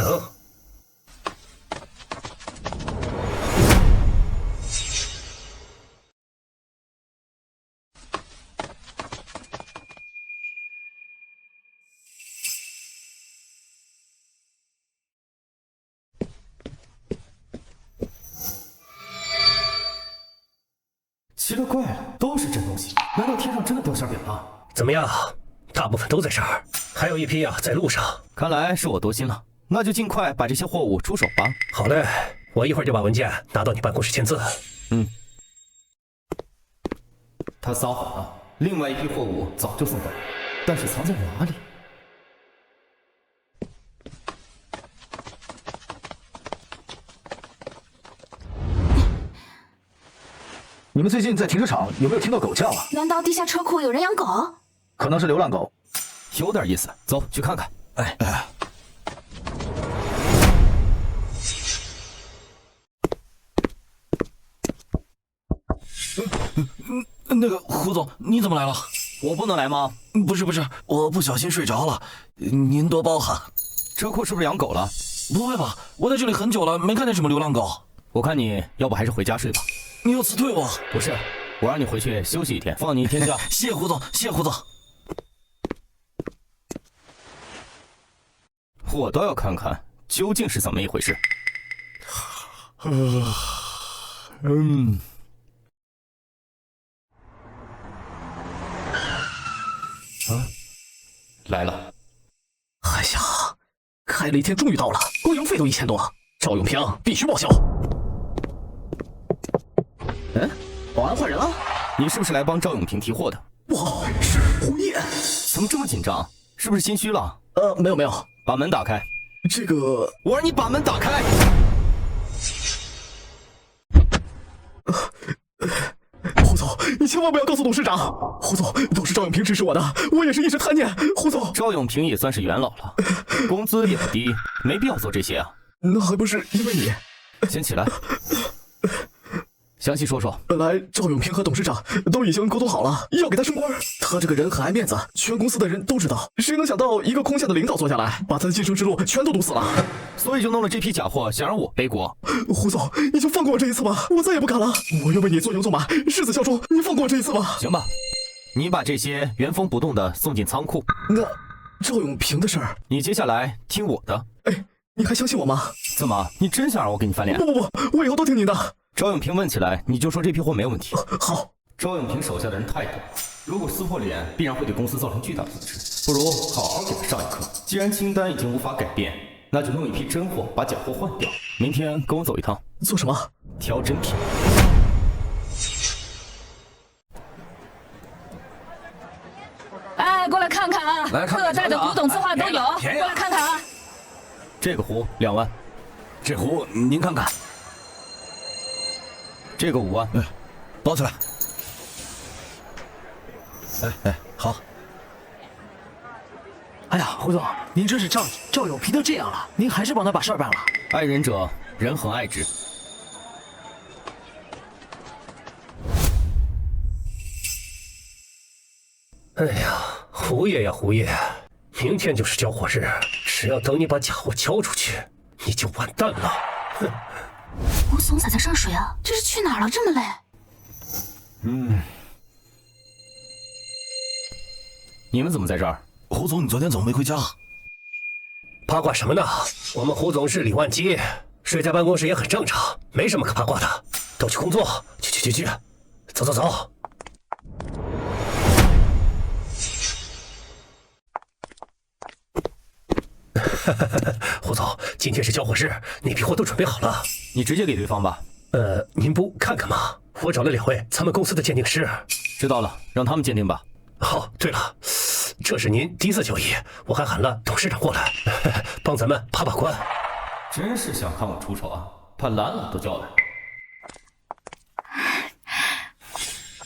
奇了怪了，都是真东西，难道天上真的掉馅饼了？怎么样？大部分都在这儿，还有一批在路上。看来是我多心了，那就尽快把这些货物出手吧。好嘞，我一会儿就把文件拿到你办公室签字。他撒谎了，另外一批货物早就送到了，但是藏在哪里？你们最近在停车场有没有听到狗叫啊？难道地下车库有人养狗？可能是流浪狗。有点意思，走去看看。哎。那个胡总，你怎么来了？我不能来吗？不是，我不小心睡着了，您多包涵。车库是不是养狗了？不会吧，我在这里很久了，没看见什么流浪狗。我看你要不还是回家睡吧。你要辞退我？不是，我让你回去休息一天，放你一天假。谢胡总，谢胡总。我倒要看看究竟是怎么一回事。来了。哎呀，开了一天终于到了，光邮费都1000多，赵永平必须报销。保安换人了？你是不是来帮赵永平提货的？我是胡烨。怎么这么紧张？是不是心虚了？没有，把门打开。这个，我让你把门打开。胡总，你千万不要告诉董事长。胡总，都是赵永平指使我的，我也是一时贪念。胡总，赵永平也算是元老了，工资也不低，没必要做这些啊。那还不是因为你？先起来，详细说说。本来赵永平和董事长都已经沟通好了，要给他升官。他这个人很爱面子，全公司的人都知道。谁能想到一个空下的领导坐下来，把他的晋升之路全都堵死了？所以就弄了这批假货，想让我背锅。胡总，你就放过我这一次吧，我再也不敢了。我愿为你做牛做马，誓死效忠。你放过我这一次吧。行吧，你把这些原封不动的送进仓库。那赵永平的事儿，你接下来听我的。哎，你还相信我吗？怎么，你真想让我给你翻脸？不，我以后都听您的。赵永平问起来，你就说这批货没有问题。好。赵永平手下的人太多，如果撕破脸，必然会对公司造成巨大损失。不如好好给他上一课。既然清单已经无法改变，那就弄一批真货，把假货换掉。明天跟我走一趟。做什么？挑真品。哎，过来看看啊！来看看各代的古董字画都有，过来看看啊！这个壶2万，这壶您看看。这个5万，包起来。好。哎呀，胡总，您真是赵永平都这样了，您还是帮他把事儿办了。爱人者，人恒爱之。哎呀，胡爷呀胡爷，明天就是交货日，只要等你把假货交出去，你就完蛋了。哼！吴总咋在上水啊？这是去哪儿了？这么累？你们怎么在这儿？胡总，你昨天怎么没回家？八卦什么呢？我们胡总日理万机，睡在办公室也很正常，没什么可八卦的。都去工作，去，走。胡总，今天是交货日，那批货都准备好了，你直接给对方吧。您不看看吗？我找了2位咱们公司的鉴定师。知道了，让他们鉴定吧。好，对了，这是您第一次交易，我还喊了董事长过来，帮咱们把关。真是想看我出手啊，把蓝老都叫来。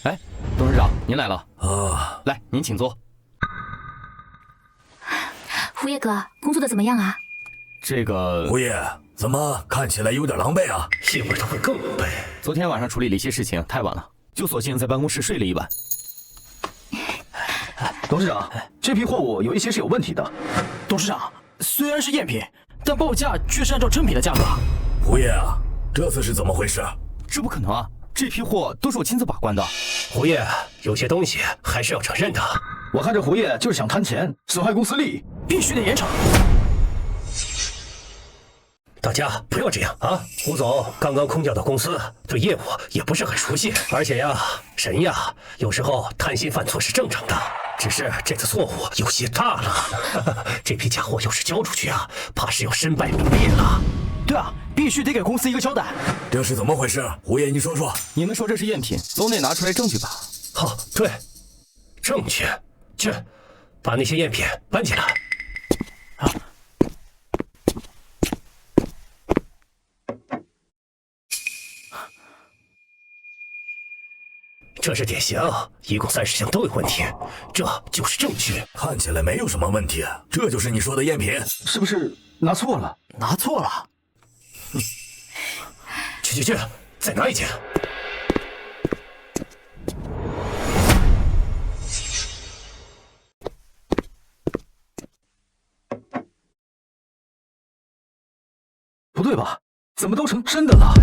哎，董事长，您来了。来，您请坐。胡爷哥，工作的怎么样啊？这个胡爷，怎么看起来有点狼狈啊？一会儿他会更狼狈。昨天晚上处理了一些事情，太晚了，就索性在办公室睡了一晚。董事长，这批货物有一些是有问题的。董事长，虽然是赝品，但报价却是按照真品的价格。胡爷啊，这次是怎么回事？这不可能啊！这批货都是我亲自把关的。胡爷，有些东西还是要承认的。我看这胡爷就是想贪钱，损害公司利益，必须得严惩。大家不要这样啊！胡总刚刚空调到公司，对业务也不是很熟悉，而且呀，人呀，有时候贪心犯错是正常的，只是这次错误有些大了。这批假货要是交出去啊，怕是要身败名裂了。对啊，必须得给公司一个交代。这是怎么回事？胡爷，你说说。你们说这是赝品，总得拿出来证据吧？好，对。证据，去，把那些赝品搬进来。啊！这是典型，一共30项都有问题，这就是证据。看起来没有什么问题，这就是你说的赝品，是不是拿错了？拿错了。去，再拿一件。不对吧？怎么都成真的了？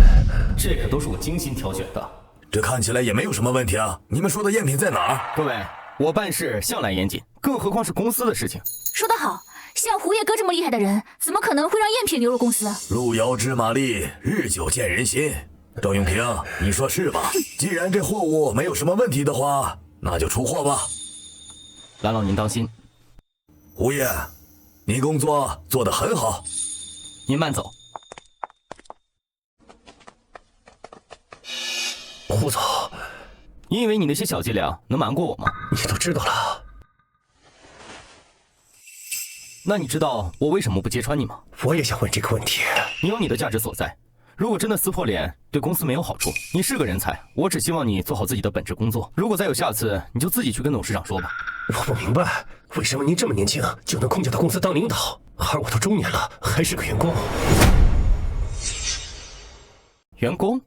这可都是我精心挑选的。这看起来也没有什么问题啊！你们说的赝品在哪儿？各位，我办事向来严谨，更何况是公司的事情。说得好，像胡叶哥这么厉害的人，怎么可能会让赝品流入公司？路遥知马力，日久见人心。赵永平，你说是吧？既然这货物没有什么问题的话，那就出货吧。蓝老您当心。胡叶，你工作做得很好。您慢走。胡总，你以为你那些小伎俩能瞒过我吗？你都知道了。那你知道我为什么不揭穿你吗？我也想问这个问题。你有你的价值所在，如果真的撕破脸，对公司没有好处。你是个人才，我只希望你做好自己的本职工作。如果再有下次，你就自己去跟董事长说吧。我不明白，为什么您这么年轻就能空降到公司当领导，而我都中年了还是个员工？员工？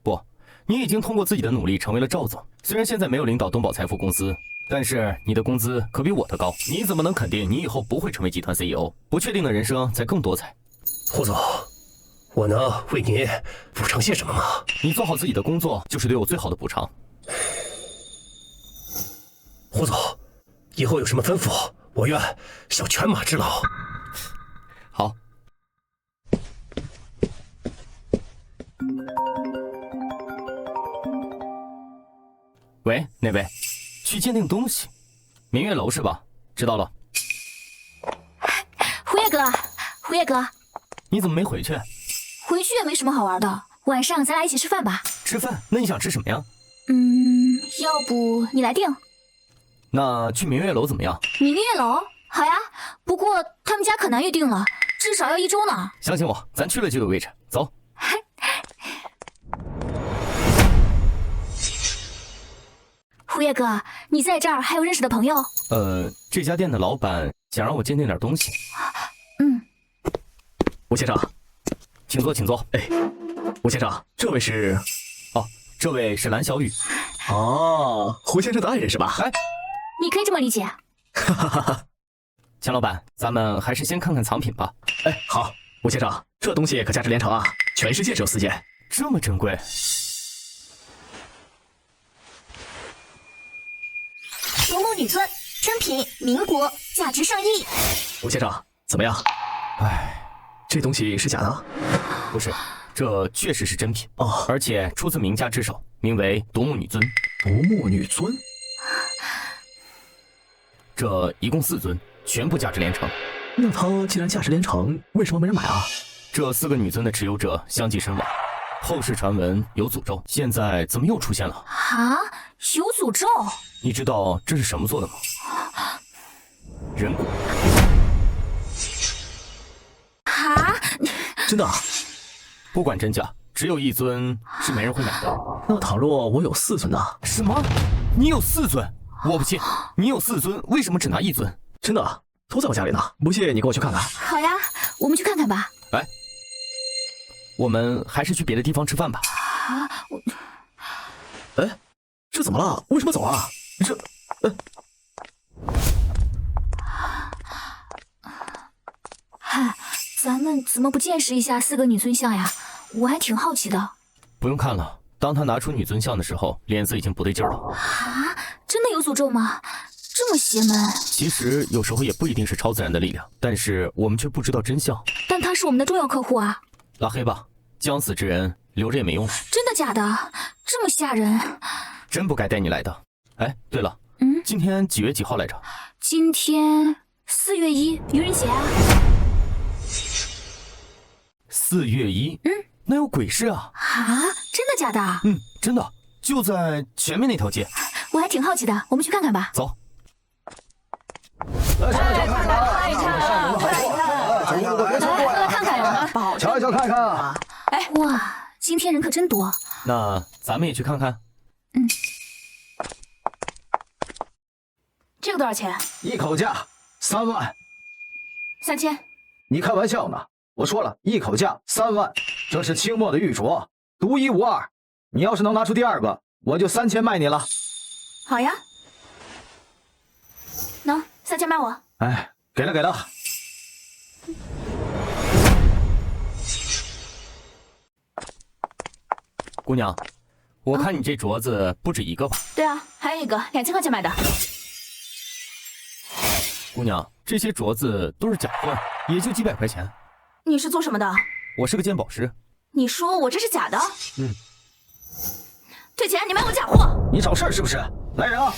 不，你已经通过自己的努力成为了赵总。虽然现在没有领导东宝财富公司，但是你的工资可比我的高。你怎么能肯定你以后不会成为集团 CEO？ 不确定的人生才更多彩。胡总，我能为您补偿些什么吗？你做好自己的工作，就是对我最好的补偿。胡总，以后有什么吩咐，我愿效犬马之劳。好。喂，那位，去鉴定东西，明月楼是吧？知道了。胡叶哥，你怎么没回去？回去也没什么好玩的，晚上咱俩一起吃饭吧。吃饭？那你想吃什么呀？要不你来定。那去明月楼怎么样？明月楼好呀，不过他们家可难预定了，至少要1周呢。相信我，咱去了就有位置。走。胡叶哥，你在这儿还有认识的朋友？这家店的老板想让我鉴定点东西。吴先生，请坐，请坐。哎，吴先生，这位是？哦，这位是蓝小雨。哦，胡先生的爱人是吧？哎，你可以这么理解。哈哈哈哈。钱老板，咱们还是先看看藏品吧。哎，好，吴先生，这东西可价值连城啊，全世界只有4件，这么珍贵。夺目女尊，真品，民国，价值上亿。吴先生，怎么样？哎，这东西是假的？不是，这确实是真品哦，而且出自名家之手，名为夺目女尊。夺目女尊？这一共4尊，全部价值连城。那它既然价值连城，为什么没人买啊？这4个女尊的持有者相继身亡，后世传闻有诅咒，现在怎么又出现了？啊，有诅咒？你知道这是什么做的吗？人骨。啊？真的？不管真假，只有1尊是没人会买的。那倘若我有4尊呢？什么？你有4尊？我不信，你有4尊，为什么只拿1尊？真的，都在我家里呢。不信你跟我去看看。好呀，我们去看看吧。来，我们还是去别的地方吃饭吧。啊，哎，这怎么了？为什么走啊？嗨，咱们怎么不见识一下4个女尊像呀？我还挺好奇的。不用看了，当他拿出女尊像的时候，脸色已经不对劲儿了。啊，真的有诅咒吗？这么邪门？其实有时候也不一定是超自然的力量，但是我们却不知道真相。但他是我们的重要客户啊。拉黑吧，将死之人留着也没用。真的假的？这么吓人？真不该带你来的。哎，对了，今天几月几号来着？今天4月1，愚人节啊。4月1，那有鬼市啊！啊，真的假的？真的，就在前面那条街。我还挺好奇的，我们去看看吧。走。来看看呀！瞧一瞧看看啊！哎，哇，今天人可真多。那咱们也去看看。这个多少钱？一口价3万。 3000。你开玩笑呢？我说了，一口价3万，这是清末的玉镯，独一无二。你要是能拿出第二个，我就3000卖你了。好呀。喏，3000卖我。哎，给了给了。姑娘，我看你这镯子不止一个吧？对啊，还有一个2000块钱买的。姑娘，这些镯子都是假货，也就几百块钱。你是做什么的？我是个鉴宝师。你说我这是假的？嗯。退钱！你卖我假货！你找事儿是不是？来人啊！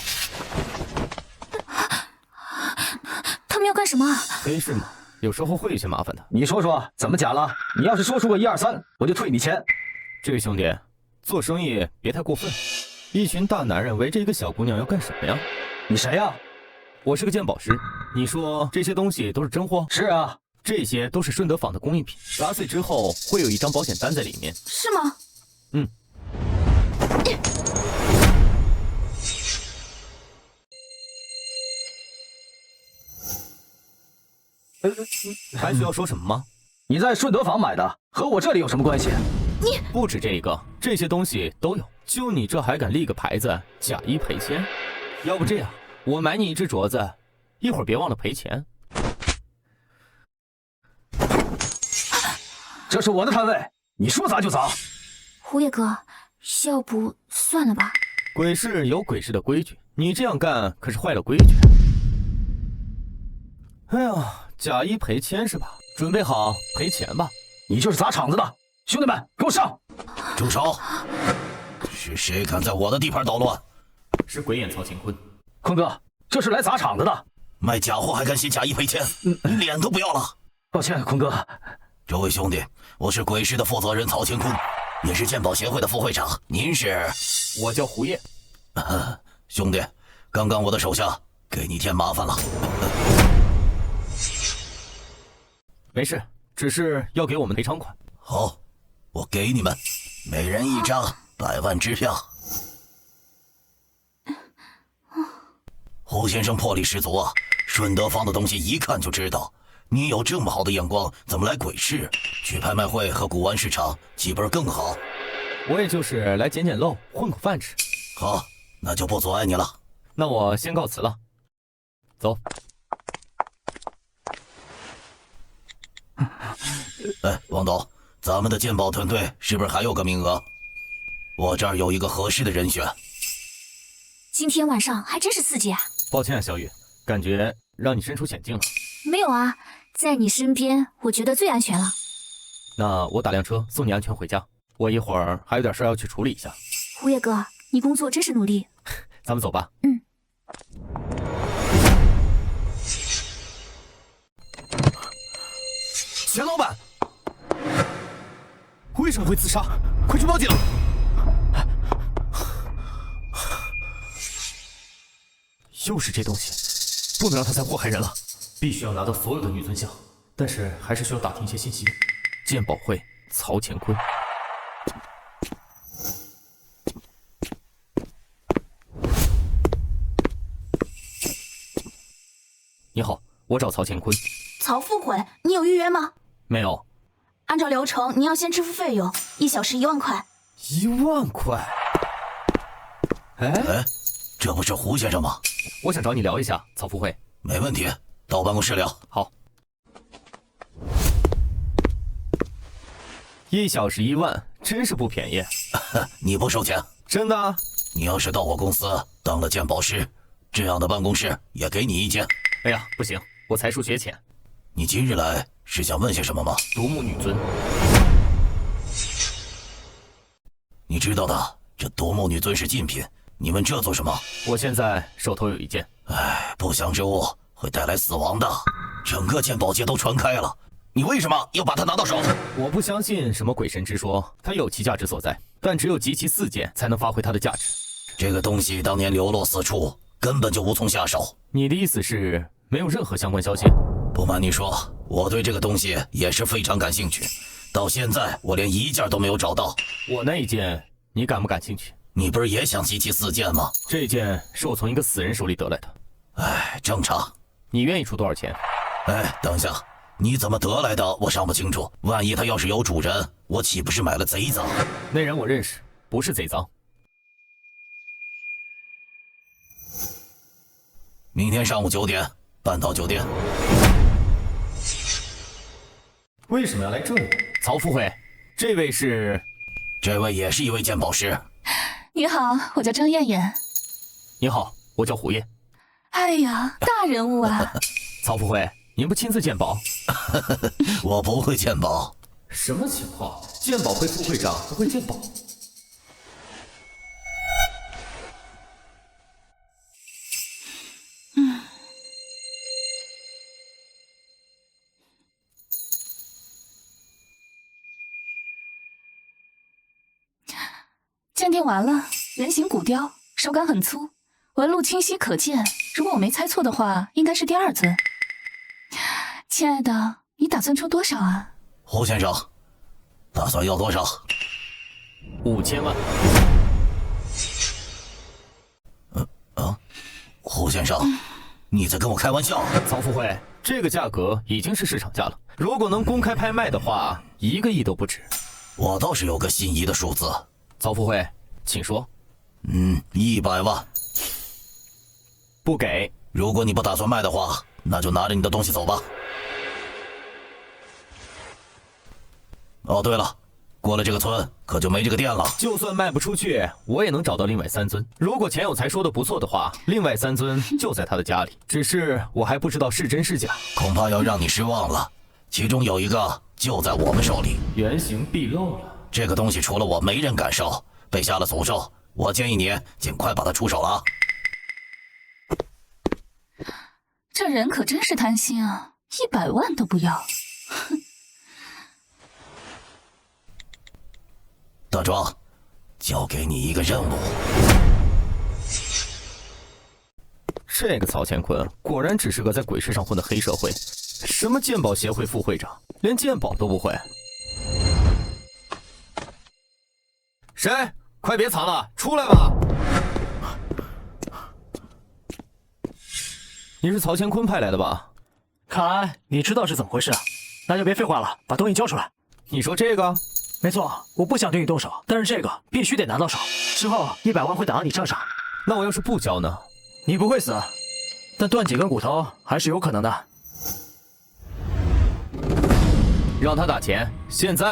他们要干什么？真是嘛，有时候会有些麻烦的。你说说怎么假了？你要是说出个1、2、3，我就退你钱。这位兄弟，做生意别太过分。一群大男人围着一个小姑娘要干什么呀？你谁呀？我是个鉴宝师。你说这些东西都是真货？是啊，这些都是顺德坊的工艺品，砸碎之后会有一张保险单在里面。是吗？嗯。还需要说什么吗？你在顺德坊买的，和我这里有什么关系？你不止这个，这些东西都有。就你这还敢立个牌子，假一赔千？要不这样，我买你一只镯子，一会儿别忘了赔钱。这是我的摊位，你说砸就砸。胡野哥，要不算了吧？鬼市有鬼市的规矩，你这样干可是坏了规矩。哎呀，假一赔千是吧？准备好赔钱吧。你就是砸场子的，兄弟们，给我上！住手！是谁敢在我的地盘捣乱？是鬼眼曹乾坤。坤哥，这是来砸场子的。卖假货还敢写假一赔千，你脸都不要了。抱歉，坤哥。这位兄弟，我是鬼市的负责人曹乾坤，也是鉴宝协会的副会长。您是？我叫胡叶。兄弟，刚刚我的手下给你添麻烦了。没事，只是要给我们赔偿款。好，我给你们，每人1张100万支票。胡先生魄力十足啊，顺德坊的东西一看就知道。你有这么好的眼光，怎么来鬼市？去拍卖会和古玩市场岂不是更好？我也就是来捡捡漏，混口饭吃。好，那就不阻碍你了。那我先告辞了。走。哎，王董，咱们的鉴宝团队是不是还有个名额？我这儿有一个合适的人选。今天晚上还真是刺激啊！抱歉啊，小雨，感觉让你身处险境了。没有啊，在你身边，我觉得最安全了。那我打辆车送你安全回家。我一会儿还有点事要去处理一下。胡野哥，你工作真是努力。咱们走吧。嗯。钱老板为什么会自杀？快去报警！又是这东西，不能让他再祸害人了。必须要拿到所有的女尊像，但是还是需要打听一些信息。鉴宝会，曹乾坤。你好，我找曹乾坤。曹副会，你有预约吗？没有。按照流程，您要先支付费用，1小时1万块。1万块？哎，这不是胡先生吗？我想找你聊一下，曹副会。没问题，到办公室聊。好。1小时1万，真是不便宜。你不收钱？真的？你要是到我公司当了鉴宝师，这样的办公室也给你一间。哎呀，不行，我才疏学浅。你今日来是想问些什么吗？独木女尊。你知道的，这独木女尊是禁品，你问这做什么？我现在手头有一件。哎，不祥之物会带来死亡的，整个鉴宝界都传开了。你为什么要把它拿到手？我不相信什么鬼神之说，它有其价值所在，但只有集齐4件才能发挥它的价值。这个东西当年流落四处，根本就无从下手。你的意思是没有任何相关消息？不瞒你说，我对这个东西也是非常感兴趣，到现在我连一件都没有找到。我那一件，你感不感兴趣？你不是也想集齐4件吗？这件是我从一个死人手里得来的。哎，正常。你愿意出多少钱？哎，等一下，你怎么得来的？我尚不清楚。万一他要是有主人，我岂不是买了贼赃？那人我认识，不是贼赃。明天上午9点搬到酒店。为什么要来这里？曹副会，这位是？这位也是一位鉴宝师。你好，我叫张艳艳。你好，我叫胡烨。哎呀，大人物啊！曹副会，您不亲自鉴宝？我不会鉴宝。什么情况？鉴宝会副会长不会鉴宝？鉴定完了，人形骨雕，手感很粗，纹路清晰可见。如果我没猜错的话，应该是第2尊。亲爱的，你打算出多少啊？胡先生，打算要多少？5000万。胡先生，你在跟我开玩笑？曹副会，这个价格已经是市场价了，如果能公开拍卖的话，1个亿都不止。我倒是有个心仪的数字。曹副会，请说。100万。不给。如果你不打算卖的话，那就拿着你的东西走吧。哦，对了，过了这个村可就没这个店了。就算卖不出去，我也能找到另外3尊。如果钱有才说的不错的话，另外3尊就在他的家里，只是我还不知道是真是假。恐怕要让你失望了，其中有一个就在我们手里。原形毕露了。这个东西除了我没人敢收，被下了诅咒。我建议你尽快把它出手了啊！这人可真是贪心啊，100万都不要。大壮，交给你一个任务。这个曹乾坤果然只是个在鬼市上混的黑社会，什么鉴宝协会副会长，连鉴宝都不会。谁？快别藏了，出来吧！你是曹乾坤派来的吧？看来你知道是怎么回事，那就别废话了，把东西交出来。你说这个？没错，我不想对你动手，但是这个必须得拿到手，之后100万会打到你账上。那我要是不交呢？你不会死，但断几根骨头还是有可能的。让他打钱，现在！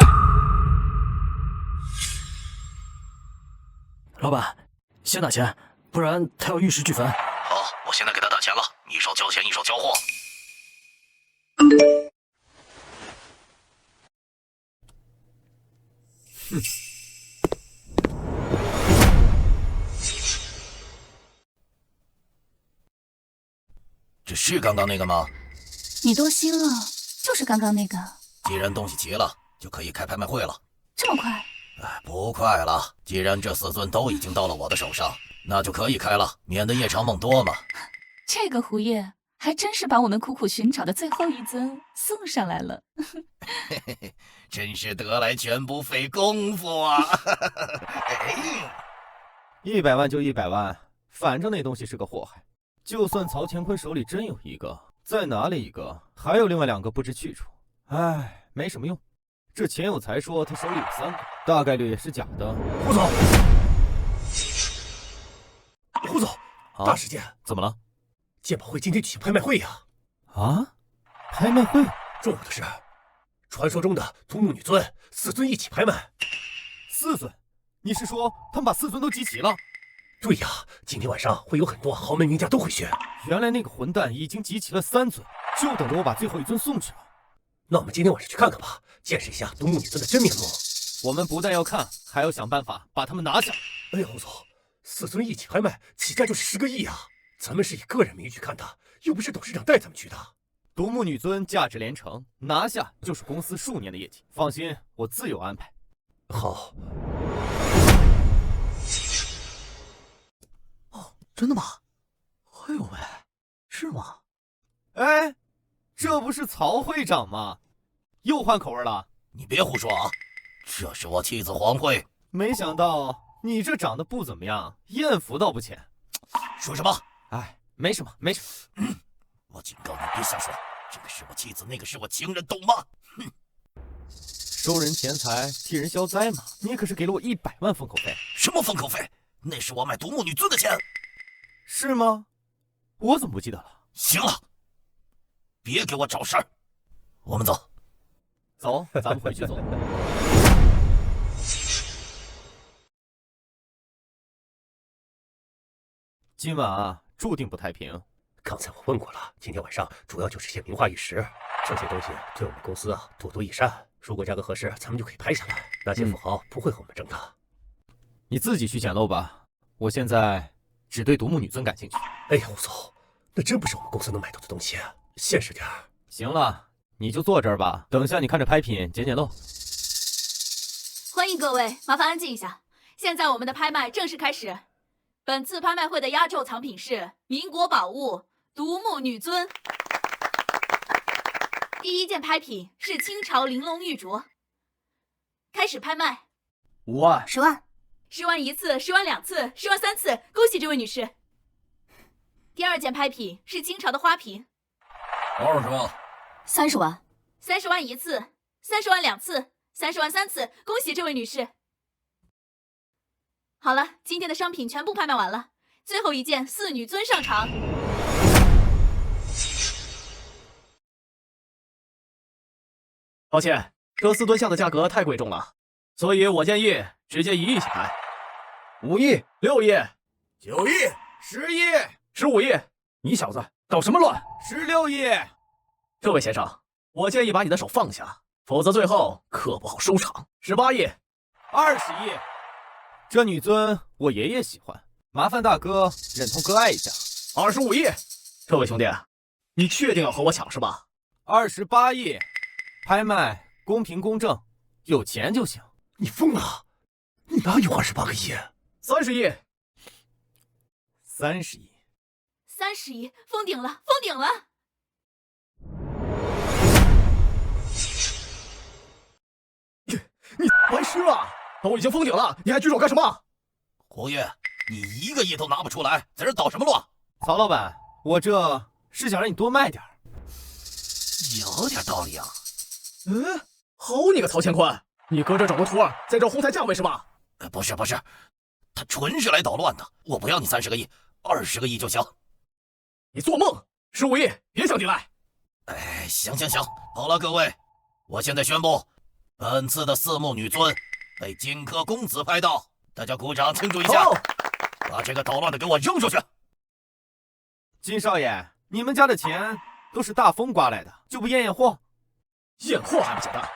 老板，先打钱，不然他要玉石俱焚。好，我现在给他打钱了，一手交钱，一手交货。哼。这是刚刚那个吗？你多心了，就是刚刚那个。既然东西齐了，就可以开拍卖会了。这么快？不快了，既然这4尊都已经到了我的手上，那就可以开了，免得夜长梦多嘛。这个胡烨还真是把我们苦苦寻找的最后一尊送上来了。真是得来全不费功夫啊！100万就100万，反正那东西是个祸害。就算曹乾坤手里真有一个，再拿了一个，还有另外2个不知去处。唉，没什么用。这钱有才说他手里有3个，大概率也是假的。胡总，胡总，大事件！怎么了？鉴宝会今天举行拍卖会呀！啊？拍卖会？重要的是，传说中的独木女尊4尊一起拍卖。4尊？你是说他们把4尊都集齐了？对呀，今天晚上会有很多豪门名家都会选。原来那个混蛋已经集齐了3尊，就等着我把最后一尊送去了。那我们今天晚上去看看吧，见识一下独木女尊的真面目。我们不但要看，还要想办法把他们拿下。哎呀，胡总，4尊一起拍卖，起价就是10个亿啊！咱们是以个人名义去看的，又不是董事长带咱们去的。独木女尊价值连城，拿下就是公司数年的业绩。放心，我自有安排。好。真的吗？哎呦喂，是吗？哎，这不是曹会长吗？又换口味了？你别胡说啊！这是我妻子黄慧。没想到你这长得不怎么样，艳福倒不浅。说什么？哎，没什么，没什么。我警告你别瞎说，这个是我妻子，那个是我情人，懂吗？哼！收人钱财，替人消灾嘛。你可是给了我100万封口费。什么封口费？那是我买独木女尊的钱。是吗？我怎么不记得了？行了，别给我找事儿，我们走。走，咱们回去走。今晚啊，注定不太平。刚才我问过了，今天晚上主要就是些名画玉石，这些东西对我们公司啊多多益善。如果价格合适，咱们就可以拍下来，那些富豪不会和我们争的。你自己去捡漏吧，我现在只对独木女尊感兴趣。哎呀，胡总，那真不是我们公司能买到的东西，现实点儿。行了，你就坐这儿吧，等下你看着拍品捡捡漏。欢迎各位，麻烦安静一下。现在我们的拍卖正式开始。本次拍卖会的压轴藏品是民国宝物独木女尊。第一件拍品是清朝玲珑玉镯。开始拍卖。5万、 10万、 10万1次，10万2次，10万3次，恭喜这位女士。第二件拍品是清朝的花瓶。20万、 30万、 30万1次，30万2次，30万3次，恭喜这位女士。好了，今天的商品全部拍卖完了，最后一件四女尊上场。抱歉，这4吨像的价格太贵重了，所以我建议直接1亿起拍。5亿、6亿、 9亿、 10亿、 15亿。你小子捣什么乱16亿。这位先生，我建议把你的手放下，否则最后可不好收场。18亿、 20亿。这女尊我爷爷喜欢，麻烦大哥忍痛割爱一下。25亿。这位兄弟，你确定要和我抢是吧？28亿。拍卖公平公正，有钱就行。你疯了？你哪有28个亿？30亿。30亿。30亿，封顶了，封顶了！你白痴啊！都已经封顶了，你还举手干什么？胡爷，你1个亿都拿不出来，在这捣什么乱？曹老板，我这是想让你多卖点。有点道理啊。好你个曹乾坤，你搁这找个托儿，在这哄抬价位是吧？不是，他纯是来捣乱的。我不要你30个亿，20个亿就行。你做梦！15亿，别想抵赖。哎，行，好了，各位，我现在宣布，本次的4木女尊被荆轲公子拍到，大家鼓掌庆祝一下。把这个捣乱的给我扔出去。金少爷，你们家的钱都是大风刮来的，就不验验货？验货还不简单？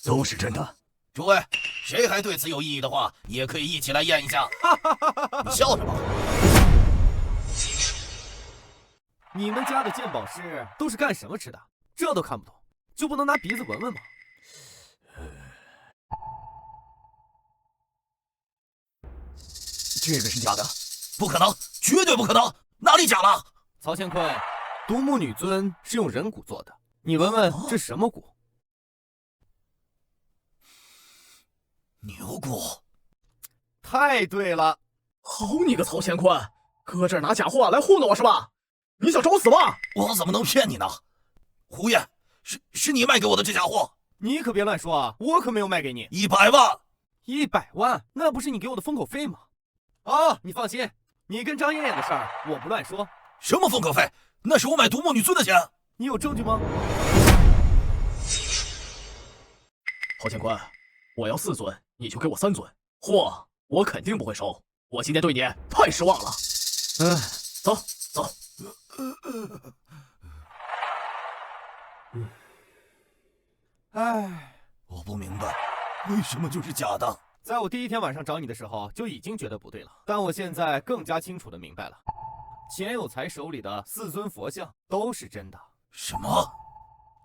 都是真的。诸位，谁还对此有异议的话，也可以一起来验一下。你笑什么？你们家的鉴宝师都是干什么吃的？这都看不懂，就不能拿鼻子闻闻吗？这个是假的？不可能，绝对不可能！哪里假了？曹乾坤，独木女尊是用人骨做的，你闻闻这什么骨？牛骨。太对了。好你个曹乾坤，搁这儿拿假货来糊弄我是吧？你想找死吧？我怎么能骗你呢？胡爷，是你卖给我的这假货。你可别乱说啊，我可没有卖给你。100万！100万？那不是你给我的封口费吗？哦，你放心，你跟张艳艳的事儿我不乱说。什么封口费？那是我买独木女尊的钱。你有证据吗？曹乾坤，我要4尊，你就给我3尊。货我肯定不会收，我今天对你太失望了。走。唉，我不明白，为什么就是假的？在我第1天晚上找你的时候就已经觉得不对了，但我现在更加清楚的明白了，钱有才手里的4尊佛像都是真的。什么？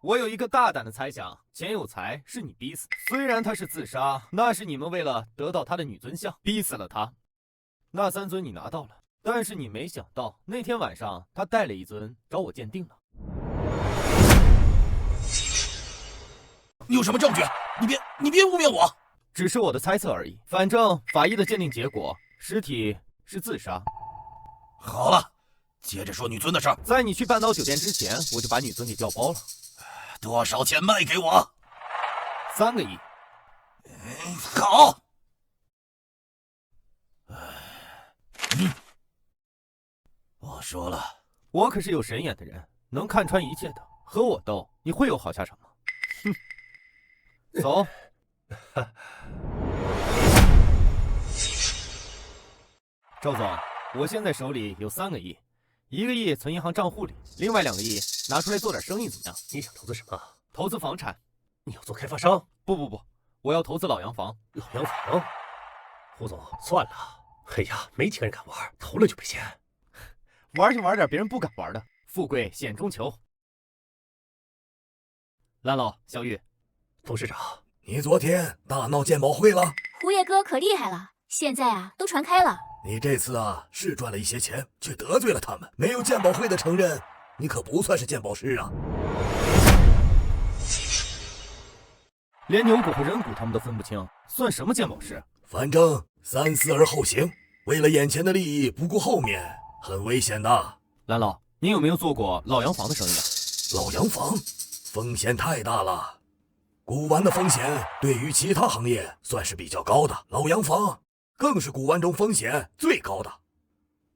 我有一个大胆的猜想，钱有才是你逼死，虽然他是自杀，那是你们为了得到他的女尊像逼死了他。那3尊你拿到了，但是你没想到那天晚上他带了1尊找我鉴定了。你有什么证据？你别污蔑我！只是我的猜测而已。反正法医的鉴定结果，尸体是自杀。好了，接着说女尊的事儿。在你去半岛酒店之前，我就把女尊给调包了。多少钱卖给我？3个亿。好。我说了，我可是有神眼的人，能看穿一切的。和我斗，你会有好下场吗？哼。走。赵总，我现在手里有3个亿，1个亿存银行账户里，另外2个亿拿出来做点生意怎么样？你想投资什么？投资房产。你要做开发商？不，我要投资老洋房。老洋房？胡总，算了。哎呀，没几个人敢玩，投了就赔钱。玩就玩点别人不敢玩的，富贵险中求。蓝老，小雨，董事长，你昨天大闹鉴宝会了？胡爷哥可厉害了，现在啊都传开了。你这次啊是赚了一些钱，却得罪了他们，没有鉴宝会的承认，你可不算是鉴宝师啊。连牛骨和人骨他们都分不清，算什么鉴宝师？反正三思而后行，为了眼前的利益不顾后面，很危险的。蓝老，您有没有做过老洋房的生意啊？老洋房风险太大了，古玩的风险对于其他行业算是比较高的，老洋房更是古玩中风险最高的。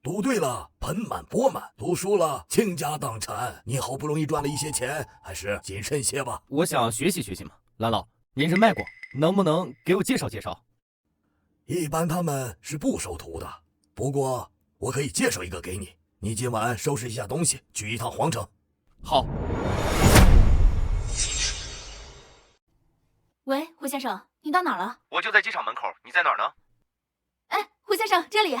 赌对了盆满钵满，赌输了倾家荡产。你好不容易赚了一些钱，还是谨慎些吧。我想学习学习嘛。蓝老，您人脉广，能不能给我介绍介绍？一般他们是不收徒的，不过我可以介绍一个给你。你今晚收拾一下东西，去一趟皇城。好。喂，胡先生，你到哪儿了？我就在机场门口，你在哪儿呢？哎，胡先生，这里。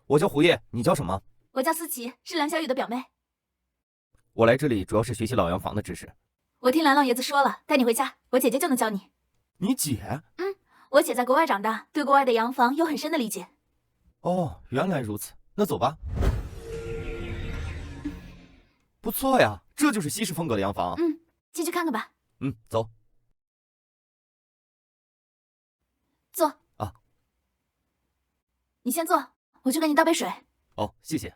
我叫胡烨，你叫什么？我叫思琪，是蓝小雨的表妹。我来这里主要是学习老洋房的知识。我听蓝老爷子说了，带你回家，我姐姐就能教你。你姐？我姐在国外长大，对国外的洋房有很深的理解。哦，原来如此，那走吧。不错呀，这就是西式风格的洋房。进去看看吧。走。坐。啊。你先坐，我去给你倒杯水。哦，谢谢。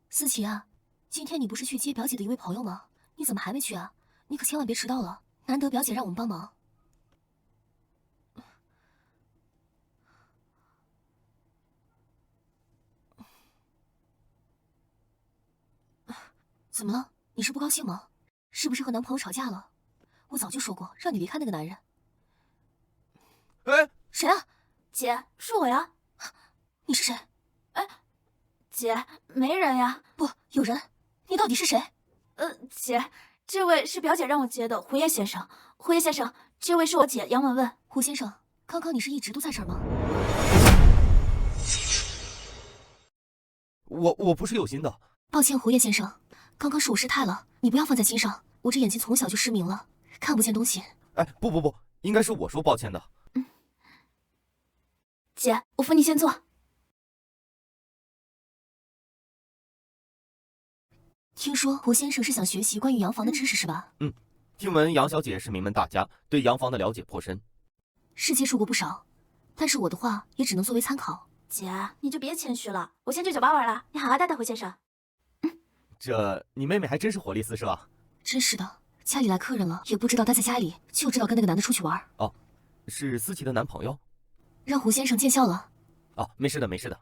思琪啊，今天你不是去接表姐的一位朋友吗？你怎么还没去啊？你可千万别迟到了，难得表姐让我们帮忙。怎么了？你是不高兴吗？是不是和男朋友吵架了？我早就说过让你离开那个男人。哎，谁啊？姐，是我呀。你是谁？哎，姐，没人呀。不，有人。你到底是谁？姐，这位是表姐让我接的胡烨先生。胡烨先生，这位是我姐杨文文。胡先生，刚刚你是一直都在这儿吗？我不是有心的。抱歉，胡烨先生，刚刚是我失态了，你不要放在心上。我这眼睛从小就失明了，看不见东西。哎，不，应该是我说抱歉的。姐，我扶你先坐。听说胡先生是想学习关于洋房的知识是吧？听闻杨小姐是名门大家，对洋房的了解颇深，是接触过不少，但是我的话也只能作为参考。姐，你就别谦虚了，我先去酒吧玩了，你好好带带胡先生。这你妹妹还真是活力四射啊！真是的，家里来客人了，也不知道待在家里，就知道跟那个男的出去玩。哦，是思琪的男朋友，让胡先生见笑了。哦，没事的，没事的。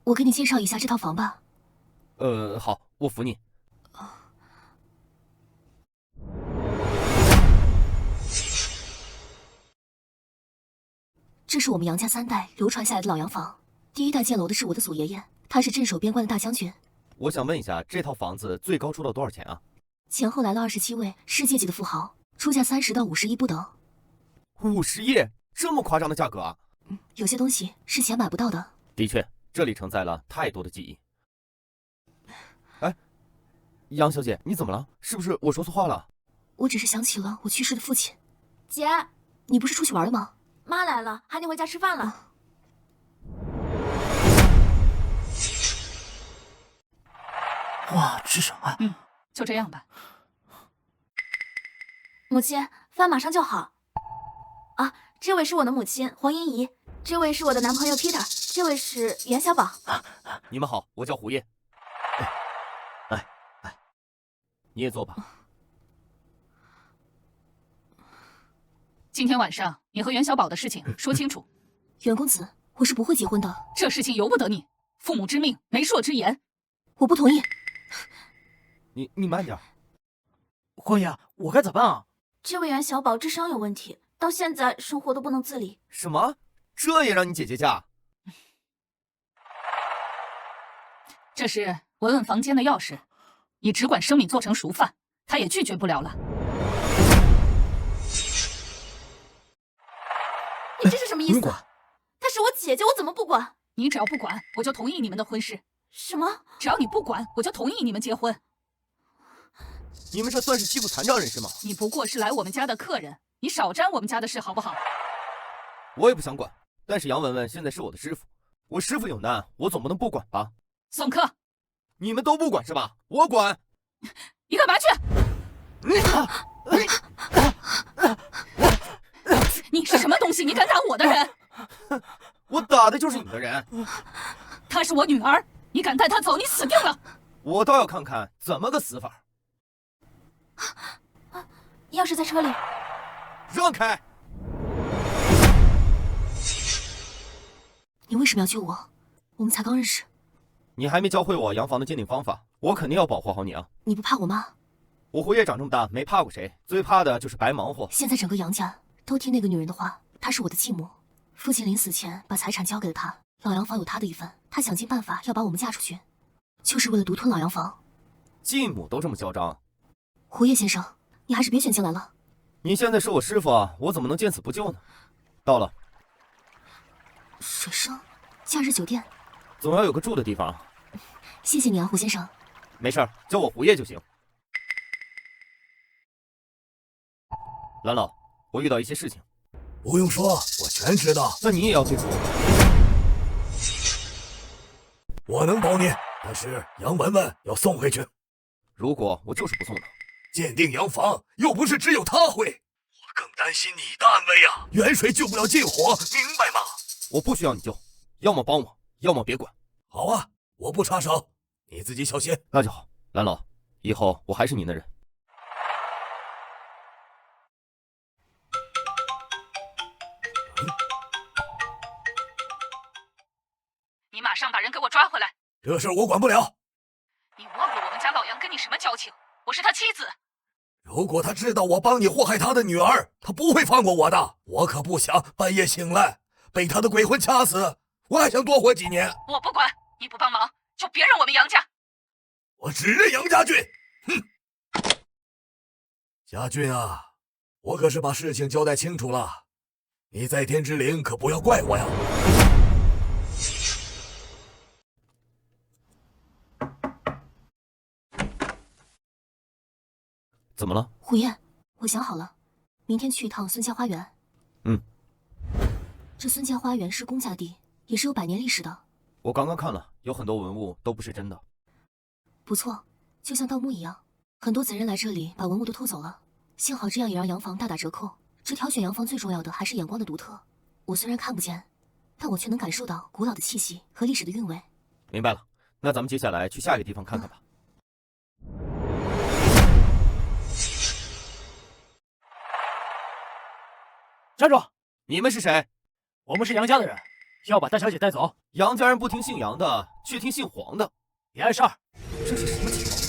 我给你介绍一下这套房吧。好，我扶你。这是我们杨家3代流传下来的老洋房，第1代建楼的是我的祖爷爷，他是镇守边关的大将军。我想问一下，这套房子最高出到多少钱啊？前后来了27位世界级的富豪，出价30到50亿不等。50亿，这么夸张的价格啊？有些东西是钱买不到的。的确，这里承载了太多的记忆。哎，杨小姐，你怎么了？是不是我说错话了？我只是想起了我去世的父亲。姐，你不是出去玩了吗？妈来了，喊你回家吃饭了。哇，吃什么？就这样吧。母亲，饭马上就好。啊，这位是我的母亲黄英怡，这位是我的男朋友 Peter， 这位是袁小宝。你们好，我叫胡烨。哎，你也坐吧。今天晚上你和袁小宝的事情说清楚。袁公子，我是不会结婚的。这事情由不得你，父母之命，媒妁之言。我不同意。你慢点。黄爷，我该咋办啊？这位袁小宝智商有问题，到现在生活都不能自理。什么？这也让你姐姐嫁？这是文文房间的钥匙，你只管生米做成熟饭，他也拒绝不了了。你这是什么意思？她是我姐姐，我怎么不管？你只要不管，我就同意你们的婚事。什么？只要你不管，我就同意你们结婚。你们这算是欺负残障人士吗？你不过是来我们家的客人，你少沾我们家的事好不好？我也不想管，但是杨文文现在是我的师傅，我师傅有难，我总不能不管吧？送客。你们都不管是吧？我管。你干嘛去？你是什么东西？你敢打我的人？我打的就是你的人。她是我女儿，你敢带她走，你死定了！我倒要看看怎么个死法。钥匙在车里。让开！你为什么要救我？我们才刚认识。你还没教会我洋房的鉴定方法，我肯定要保护好你啊！你不怕我吗？我胡烨长这么大没怕过谁，最怕的就是白忙活。现在整个杨家都听那个女人的话，她是我的继母。父亲临死前把财产交给了她，老洋房有她的一份，她想尽办法要把我们嫁出去，就是为了独吞老洋房。继母都这么嚣张。胡烨先生，你还是别卷进来了。你现在是我师傅啊，我怎么能见死不救呢？到了。水生假日酒店，总要有个住的地方。谢谢你啊，胡先生。没事儿，叫我胡烨就行。蓝老，我遇到一些事情。不用说，我全知道。那你也要记住。我能保你，但是杨文文要送回去。如果我就是不送呢？鉴定洋房又不是只有他会，我更担心你的安危啊！远水救不了近火，明白吗？我不需要你救，要么帮我，要么别管。好啊，我不插手，你自己小心。那就好，蓝老，以后我还是您的人。你马上把人给我抓回来！这事我管不了。你忘了我们家老杨跟你什么交情？我是他妻子。如果他知道我帮你祸害他的女儿，他不会放过我的。我可不想半夜醒来被他的鬼魂掐死，我还想多活几年。我不管，你不帮忙就别认我们杨家。我只认杨家俊。哼，家俊啊，我可是把事情交代清楚了，你在天之灵可不要怪我呀。怎么了？胡烨，我想好了，明天去一趟孙家花园。这孙家花园是公家地，也是有100年历史的。我刚刚看了，有很多文物都不是真的。不错，就像盗墓一样，很多贼人来这里把文物都偷走了。幸好这样也让洋房大打折扣。这挑选洋房最重要的还是眼光的独特。我虽然看不见，但我却能感受到古老的气息和历史的韵味。明白了，那咱们接下来去下一个地方看看吧。站住！你们是谁？我们是杨家的人，要把大小姐带走。杨家人不听姓杨的，却听姓黄的，别碍事儿。这是什么情况？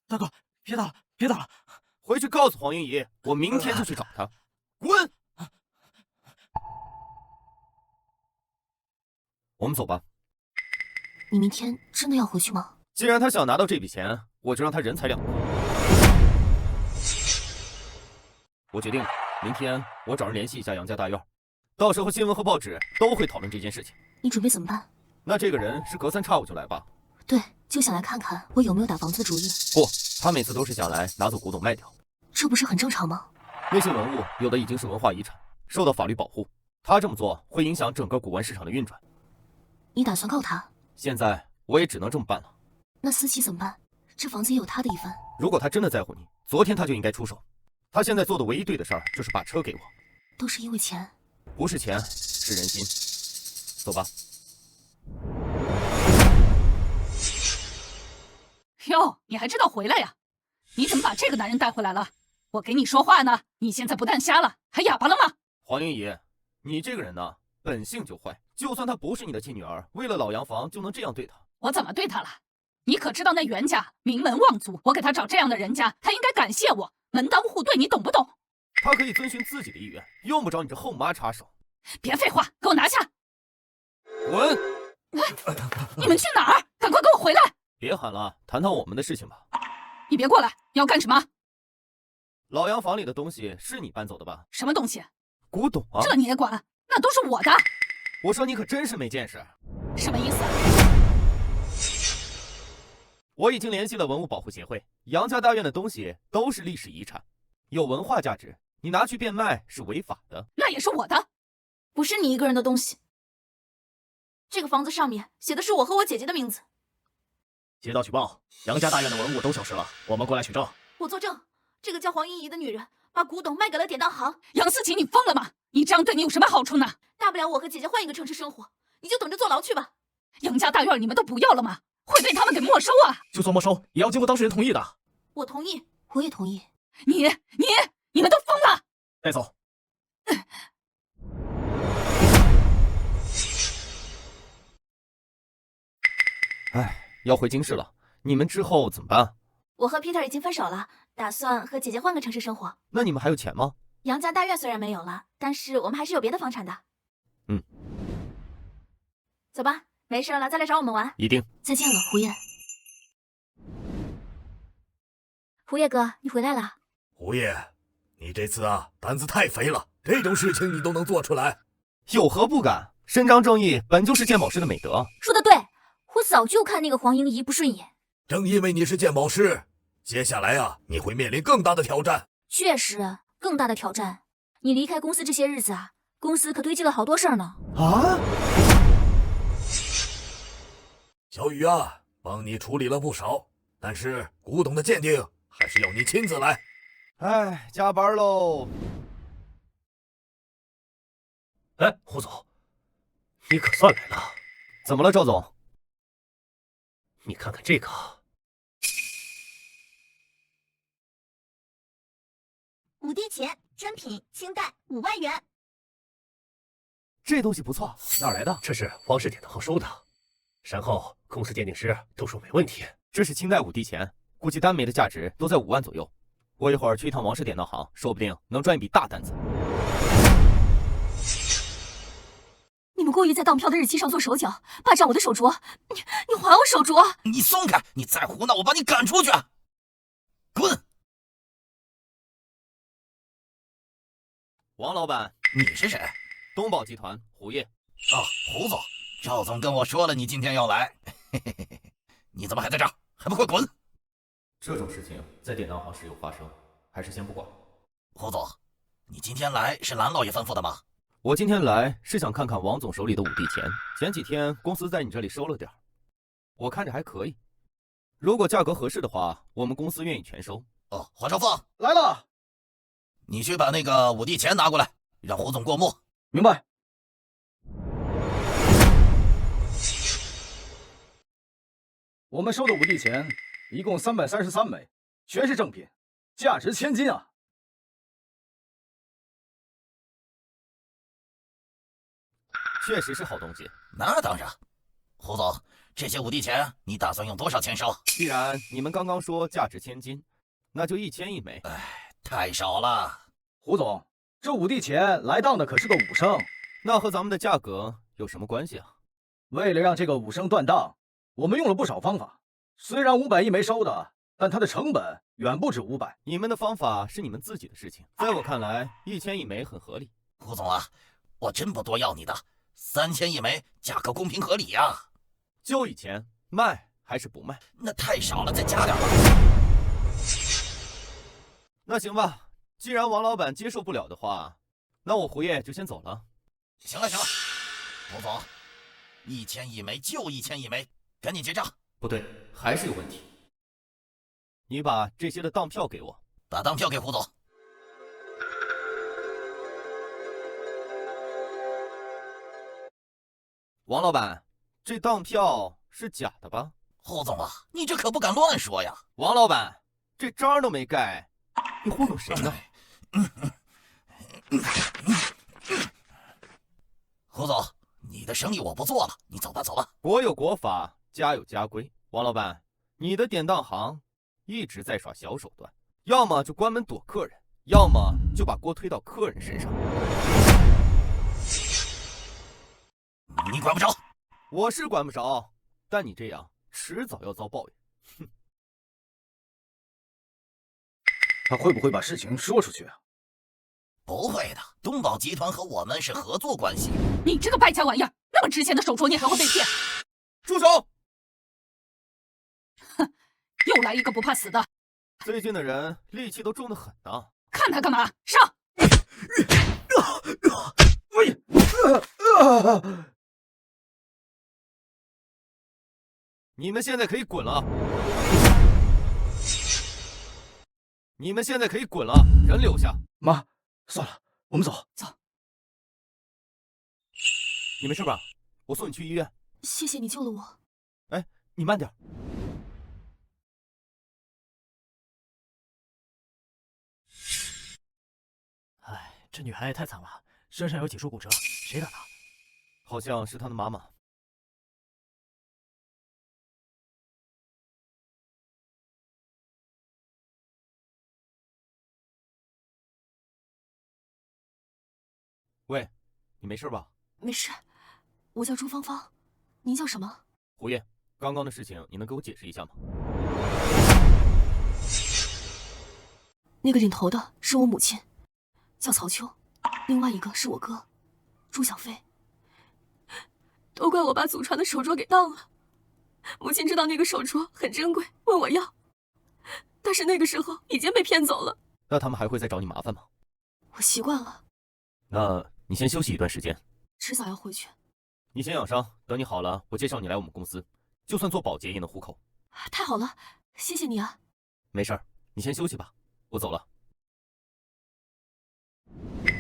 大哥，别打了，别打了！回去告诉黄英怡，我明天就去找她。滚！我们走吧。你明天真的要回去吗？既然他想拿到这笔钱，我就让他人财两空。我决定了，明天我找人联系一下杨家大院，到时候新闻和报纸都会讨论这件事情。你准备怎么办？那这个人是隔三差五就来吧？对，就想来看看我有没有打房子的主意。不，他每次都是想来拿走古董卖掉。这不是很正常吗？那些文物有的已经是文化遗产，受到法律保护。他这么做会影响整个古玩市场的运转。你打算告他？现在我也只能这么办了。那思琪怎么办？这房子也有他的一份。如果他真的在乎你，昨天他就应该出手。他现在做的唯一对的事儿就是把车给我。都是因为钱？不是钱，是人心。走吧。哟，你还知道回来呀？你怎么把这个男人带回来了？我给你说话呢，你现在不但瞎了，还哑巴了吗？黄英仪，你这个人呢，本性就坏。就算她不是你的亲女儿，为了老洋房就能这样对她？我怎么对她了？你可知道那袁家名门望族，我给他找这样的人家，他应该感谢我，门当户对，你懂不懂？他可以遵循自己的意愿，用不着你这后妈插手。别废话，给我拿下！滚！你们去哪儿？赶快给我回来！别喊了，谈谈我们的事情吧。你别过来，你要干什么？老洋房里的东西是你搬走的吧？什么东西？古董啊！这你也管？那都是我的。我说你可真是没见识。什么意思？我已经联系了文物保护协会，杨家大院的东西都是历史遗产，有文化价值，你拿去变卖是违法的。那也是我的，不是你一个人的东西。这个房子上面写的是我和我姐姐的名字。接到举报，杨家大院的文物都消失了，我们过来取证。我作证，这个叫黄英仪的女人把古董卖给了典当行。杨思琪，你疯了吗？你这样对你有什么好处呢？大不了我和姐姐换一个城市生活，你就等着坐牢去吧。杨家大院你们都不要了吗？会被他们给没收啊！就算没收，也要经过当事人同意的。我同意，我也同意。你们都疯了！带走。哎，要回京市了，你们之后怎么办？我和 Peter 已经分手了，打算和姐姐换个城市生活。那你们还有钱吗？杨家大院虽然没有了，但是我们还是有别的房产的。嗯，走吧，没事了再来找我们玩。一定。再见了，胡叶。胡叶哥，你回来了。胡叶，你这次啊胆子太肥了，这种事情你都能做出来，有何不敢？伸张正义本就是鉴宝师的美德。说得对，我早就看那个黄英仪不顺眼。正因为你是鉴宝师，接下来啊你会面临更大的挑战。确实，更大的挑战。你离开公司这些日子啊，公司可堆积了好多事儿呢。啊！小雨啊，帮你处理了不少，但是古董的鉴定还是要你亲自来。哎，加班喽！哎，胡总，你可算来了。怎么了，赵总？你看看这个。五帝钱真品，清代，5万元。这东西不错，哪儿来的？这是王氏典当行收的，然后公司鉴定师都说没问题。这是清代5帝钱，估计单枚的价值都在5万左右。我一会儿去一趟王氏典当行，说不定能赚一笔大单子。你们故意在当票的日期上做手脚，霸占我的手镯！你还我手镯！你松开！你再胡闹，我把你赶出去！滚！王老板，你是谁？东宝集团胡叶。哦，胡总，赵总跟我说了，你今天要来。嘿嘿嘿，你怎么还在这儿？还不快滚！这种事情在典当行时有发生，还是先不管。胡总，你今天来是蓝老爷吩咐的吗？我今天来是想看看王总手里的5帝钱，前几天公司在你这里收了点，我看着还可以。如果价格合适的话，我们公司愿意全收。哦，华少凤来了，你去把那个5帝钱拿过来，让胡总过目。明白。我们收的5帝钱一共333枚，全是正品，价值千金啊！确实是好东西。那当然。胡总，这些5帝钱你打算用多少钱收？既然你们刚刚说价值千金，那就1000一枚。哎，太少了。胡总，这5帝钱来当的可是个武生，那和咱们的价格有什么关系啊？为了让这个武生断档，我们用了不少方法。虽然500亿没收的，但它的成本远不止500。你们的方法是你们自己的事情，在我看来，1000亿枚很合理。胡总啊，我真不多要你的，3000亿枚，价格公平合理呀。就1000，卖还是不卖？那太少了，再加点吧。那行吧，既然王老板接受不了的话，那我胡爷就先走了。行了，胡总，1000亿枚就1000亿枚，赶紧结账。不对，还是有问题。你把这些的当票给我，把当票给胡总。王老板，这当票是假的吧？胡总啊，你这可不敢乱说呀。王老板，这章都没盖，你忽悠谁呢？胡总，你的生意我不做了，你走吧。国有国法，家有家规。王老板，你的典当行一直在耍小手段，要么就关门躲客人，要么就把锅推到客人身上。你管不着，我是管不着，但你这样迟早要遭报应。哼！他会不会把事情说出去啊？不会的，东宝集团和我们是合作关系。你这个败家玩意儿，那么值钱的手镯你还会被骗？住手！哼，又来一个不怕死的。最近的人戾气都重得很呢。看他干嘛？上！你们现在可以滚了！你们现在可以滚了，人留下。妈，算了，我们走。走。你没事吧？我送你去医院。谢谢你救了我。哎，你慢点。哎，这女孩也太惨了，身上有几处骨折，谁打的？好像是她的妈妈。喂，你没事吧？没事，我叫朱芳芳，您叫什么？胡爷，刚刚的事情你能给我解释一下吗？那个领头的是我母亲，叫曹秋，另外一个是我哥，朱小飞。都怪我把祖传的手镯给当了。母亲知道那个手镯很珍贵，问我要，但是那个时候已经被骗走了。那他们还会再找你麻烦吗？我习惯了。那你先休息一段时间，迟早要回去。你先养伤，等你好了，我介绍你来我们公司，就算做保洁也能糊口。太好了，谢谢你啊。没事儿，你先休息吧，我走了。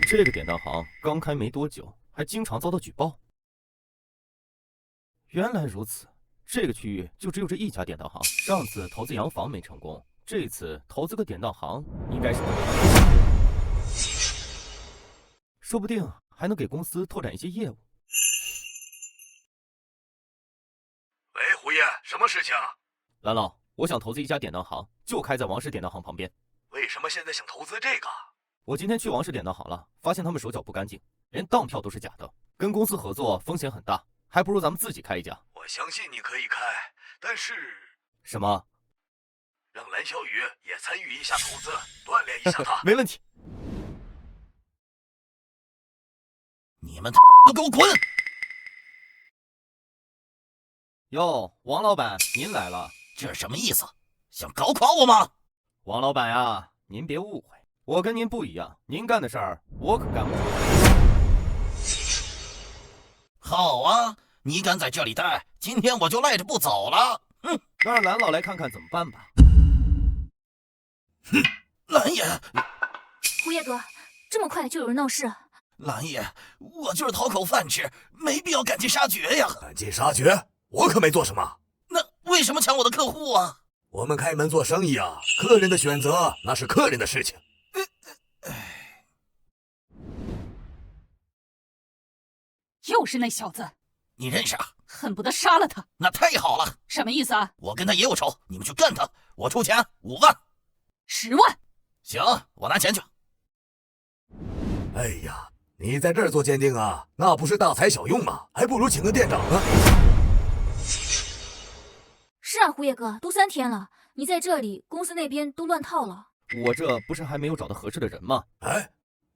这个典当行刚开没多久，还经常遭到举报。原来如此，这个区域就只有这一家典当行。上次投资洋房没成功，这次投资个典当行应该是说不定还能给公司拓展一些业务。喂，胡爷，什么事情？蓝老，我想投资一家典当行，就开在王氏典当行旁边。为什么现在想投资这个？我今天去王氏典当行了，发现他们手脚不干净，连当票都是假的，跟公司合作风险很大，还不如咱们自己开一家。我相信你可以开，但是……什么？让蓝小雨也参与一下投资，锻炼一下他。没问题。你们给我滚！哟，王老板，您来了，这什么意思？想搞垮我吗？王老板呀，您别误会，我跟您不一样，您干的事儿我可干不出。好啊，你敢在这里待，今天我就赖着不走了。哼，那让蓝老来看看怎么办吧。哼，蓝爷，胡爷哥，这么快就有人闹事？蓝爷，我就是讨口饭吃，没必要赶尽杀绝呀。赶尽杀绝？我可没做什么。那为什么抢我的客户啊？我们开门做生意啊，客人的选择那是客人的事情。又是那小子，你认识啊？恨不得杀了他。那太好了。什么意思啊？我跟他也有仇，你们去干他，我出钱5万。10万。行，我拿钱去。哎呀，你在这儿做鉴定啊？那不是大材小用吗？还不如请个店长呢。是啊，胡爷哥，都3天了，你在这里，公司那边都乱套了。我这不是还没有找到合适的人吗？哎，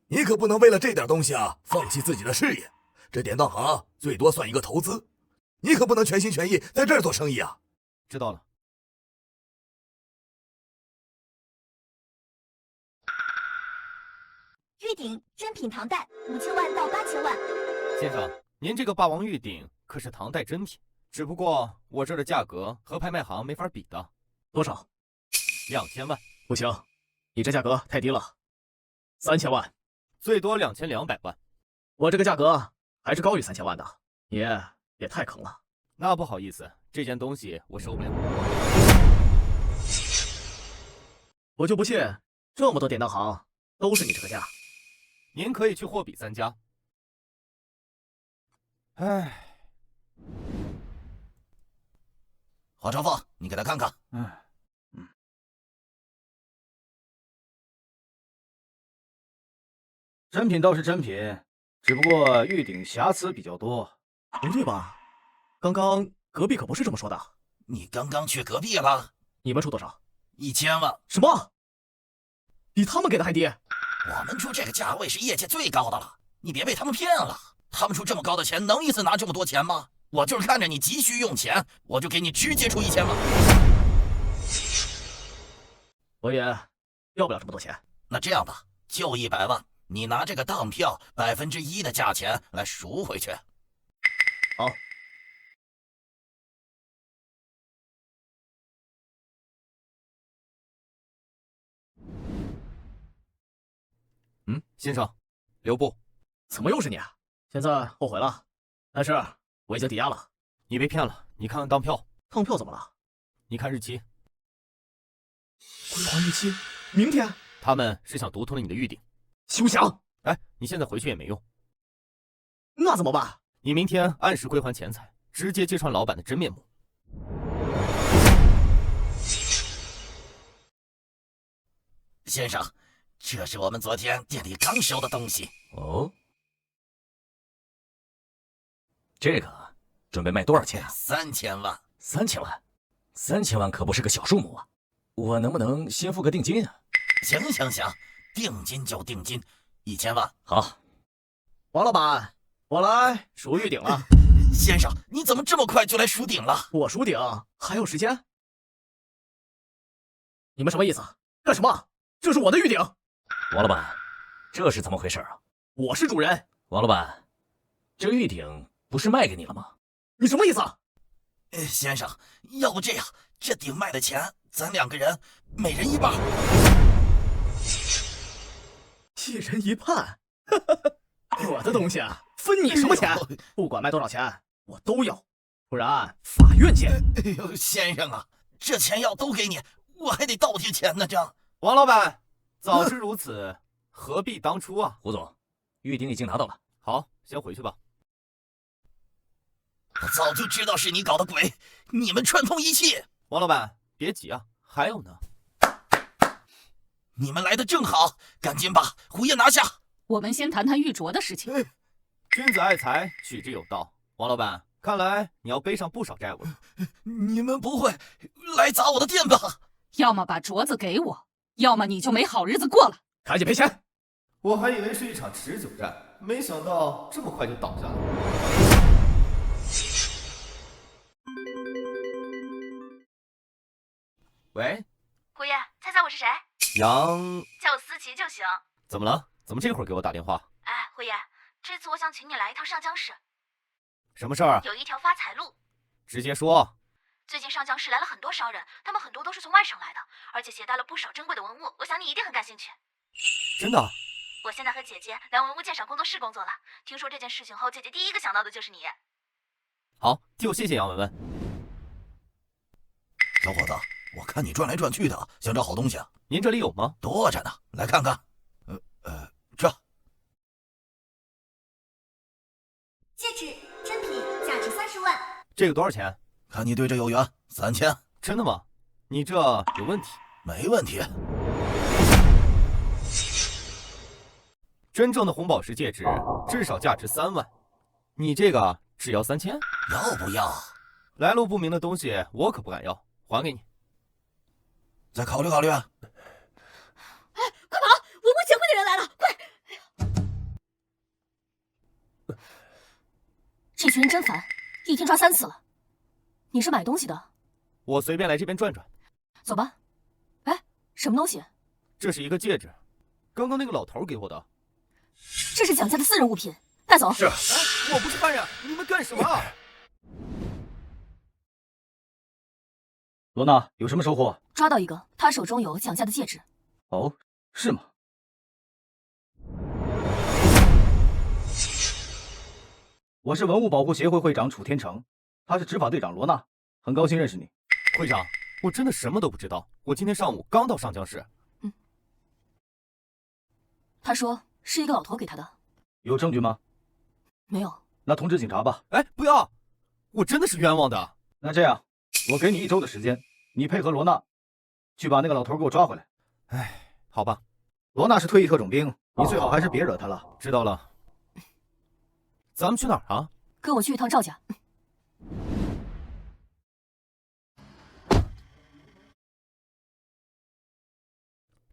你可不能为了这点东西啊，放弃自己的事业。这典当行最多算一个投资，你可不能全心全意在这儿做生意啊。知道了。玉鼎真品唐代，5000万到8000万。先生，您这个霸王玉鼎可是唐代真品，只不过我这儿的价格和拍卖行没法比的。多少？2000万。不行，你这价格太低了。3000万，最多2200万。我这个价格还是高于3000万的，你也太坑了。那不好意思，这件东西我收不了。我就不信这么多典当行都是你这个价。您可以去货比3家。唉，华朝凤，你给他看看。真品倒是真品，只不过玉鼎瑕疵比较多。不对吧？刚刚隔壁可不是这么说的。你刚刚去隔壁了？你们出多少？1000万。什么？比他们给的还低？我们出这个价位是业界最高的了，你别被他们骗了。他们出这么高的钱，能一次拿这么多钱吗？我就是看着你急需用钱，我就给你直接出1000万。我也要不了这么多钱。那这样吧，就100万，你拿这个当票1%的价钱来赎回去。好。先生，留步。怎么又是你？现在后悔了？但是我已经抵押了。你被骗了，你看看当票。当票怎么了？你看日期。归还日期明天。他们是想独吞了你的玉鼎。休想！哎，你现在回去也没用。那怎么办？你明天按时归还钱财，直接揭穿老板的真面目。先生，这是我们昨天店里刚收的东西。哦，这个准备卖多少钱？3000万。3000万，3000万可不是个小数目啊！我能不能先付个定金啊？行，定金就定金，1000万。好，王老板，我来赎玉鼎了。先生，你怎么这么快就来赎鼎了？我赎鼎还有时间？你们什么意思？干什么？这是我的玉鼎。王老板，这是怎么回事啊？我是主人。王老板，这玉鼎不是卖给你了吗？你什么意思？先生，要不这样，这鼎卖的钱，咱2个人每人1半。1人1半？我的东西分你什么钱？不管卖多少钱，我都要，不然法院见。哎呦，先生啊，这钱要都给你，我还得倒贴钱呢。这王老板，早知如此，何必当初啊？胡总，玉鼎已经拿到了。好，先回去吧。我早就知道是你搞的鬼，你们串通一气。王老板，别急啊，还有呢。你们来的正好，赶紧把胡爷拿下。我们先谈谈玉镯的事情。君子爱财，取之有道。王老板，看来你要背上不少债务。你们不会来砸我的店吧？要么把镯子给我，要么你就没好日子过了。赶紧赔钱！我还以为是一场持久战，没想到这么快就倒下了。喂，胡爷，猜我是谁？杨，叫我思琪就行。怎么了？怎么这会儿给我打电话？哎，胡爷，这次我想请你来一趟上江市。什么事儿？有一条发财路。直接说。最近上江市来了很多商人，他们很多都是从外省来的，而且携带了不少珍贵的文物，我想你一定很感兴趣。真的？我现在和姐姐来文物鉴赏工作室工作了，听说这件事情后，姐姐第一个想到的就是你。好，替我谢谢杨文文。小伙子，我看你转来转去的，想找好东西啊？您这里有吗？多着呢，来看看。这戒指真品，价值30万。这个多少钱？看你对这有缘，3000。真的吗？你这有问题。没问题。真正的红宝石戒指至少价值3万，你这个只要3000，要不要？来路不明的东西我可不敢要，还给你。再考虑考虑。哎，快跑！文物协会的人来了，快！这群人真烦，一天抓3次了。你是买东西的？我随便来这边转转。走吧。哎，什么东西？这是一个戒指，刚刚那个老头给我的。这是蒋家的私人物品，带走。是。我不是犯人，你们干什么？罗娜有什么收获？抓到一个，他手中有蒋家的戒指。哦，是吗？我是文物保护协会会长楚天成，他是执法队长罗娜，很高兴认识你。会长，我真的什么都不知道，我今天上午刚到上江市。他说是一个老头给他的。有证据吗？没有。那通知警察吧。哎，不要！我真的是冤枉的。那这样，我给你1周的时间，你配合罗娜，去把那个老头给我抓回来。哎，好吧。罗娜是退役特种兵，你最好还是别惹她了。知道了。咱们去哪儿啊？跟我去一趟赵家。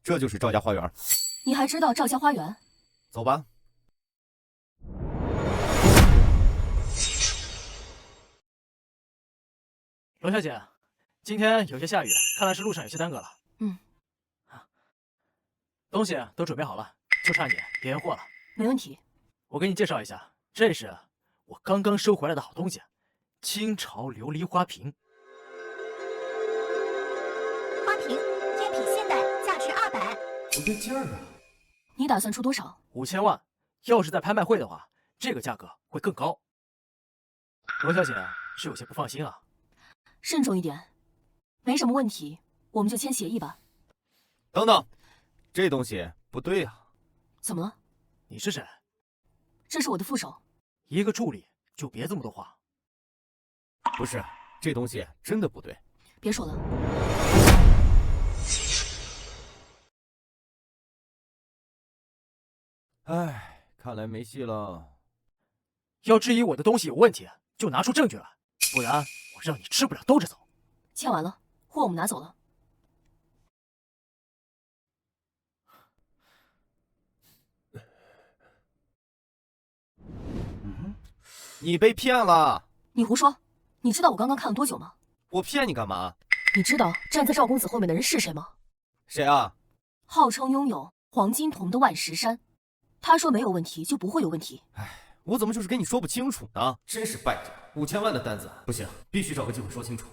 这就是赵家花园。你还知道赵家花园？走吧。罗小姐，今天有些下雨，看来是路上有些耽搁了。东西都准备好了，就差你别验货了。没问题。我给你介绍一下，这是我刚刚收回来的好东西——清朝琉璃花瓶。花瓶，赝品现代，价值200。不对劲儿啊！你打算出多少？5000万。要是在拍卖会的话，这个价格会更高。罗小姐是有些不放心啊。慎重一点。没什么问题，我们就签协议吧。等等，这东西不对啊。怎么了？你是谁？这是我的副手。一个助理就别这么多话。不是，这东西真的不对。别说了。唉，看来没戏了。要质疑我的东西有问题，就拿出证据来，不然我让你吃不了兜着走。签完了，货我们拿走了。你被骗了！你胡说！你知道我刚刚看了多久吗？我骗你干嘛？你知道站在赵公子后面的人是谁吗？谁啊？号称拥有黄金铜的万石山。他说没有问题就不会有问题。唉，我怎么就是跟你说不清楚呢？真是败家！5000万的单子不行，必须找个机会说清楚。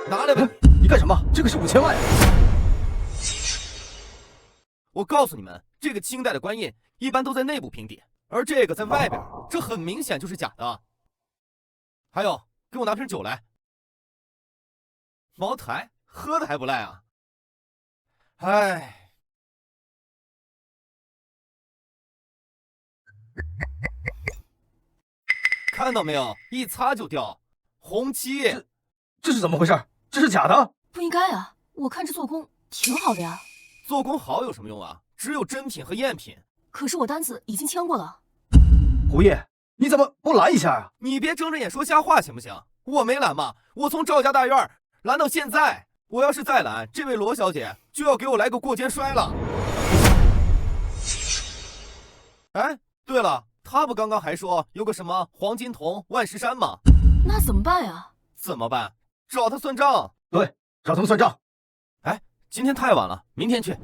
拿来吧！你干什么？这个是5000万呀！我告诉你们，这个清代的官印一般都在内部平底，而这个在外边，这很明显就是假的。还有，给我拿瓶酒来。茅台，喝的还不赖啊！唉，看到没有？一擦就掉，红漆。这是怎么回事？这是假的？不应该啊！我看这做工挺好的呀。做工好有什么用啊？只有真品和赝品。可是我单子已经签过了。胡爷，你怎么不拦一下啊？你别睁着眼说瞎话行不行？我没拦嘛，我从赵家大院拦到现在。我要是再拦，这位罗小姐就要给我来个过肩摔了。哎，对了，她不刚刚还说有个什么黄金铜万石山吗？那怎么办呀？怎么办？找他算账。对，找他们算账。哎，今天太晚了，明天去。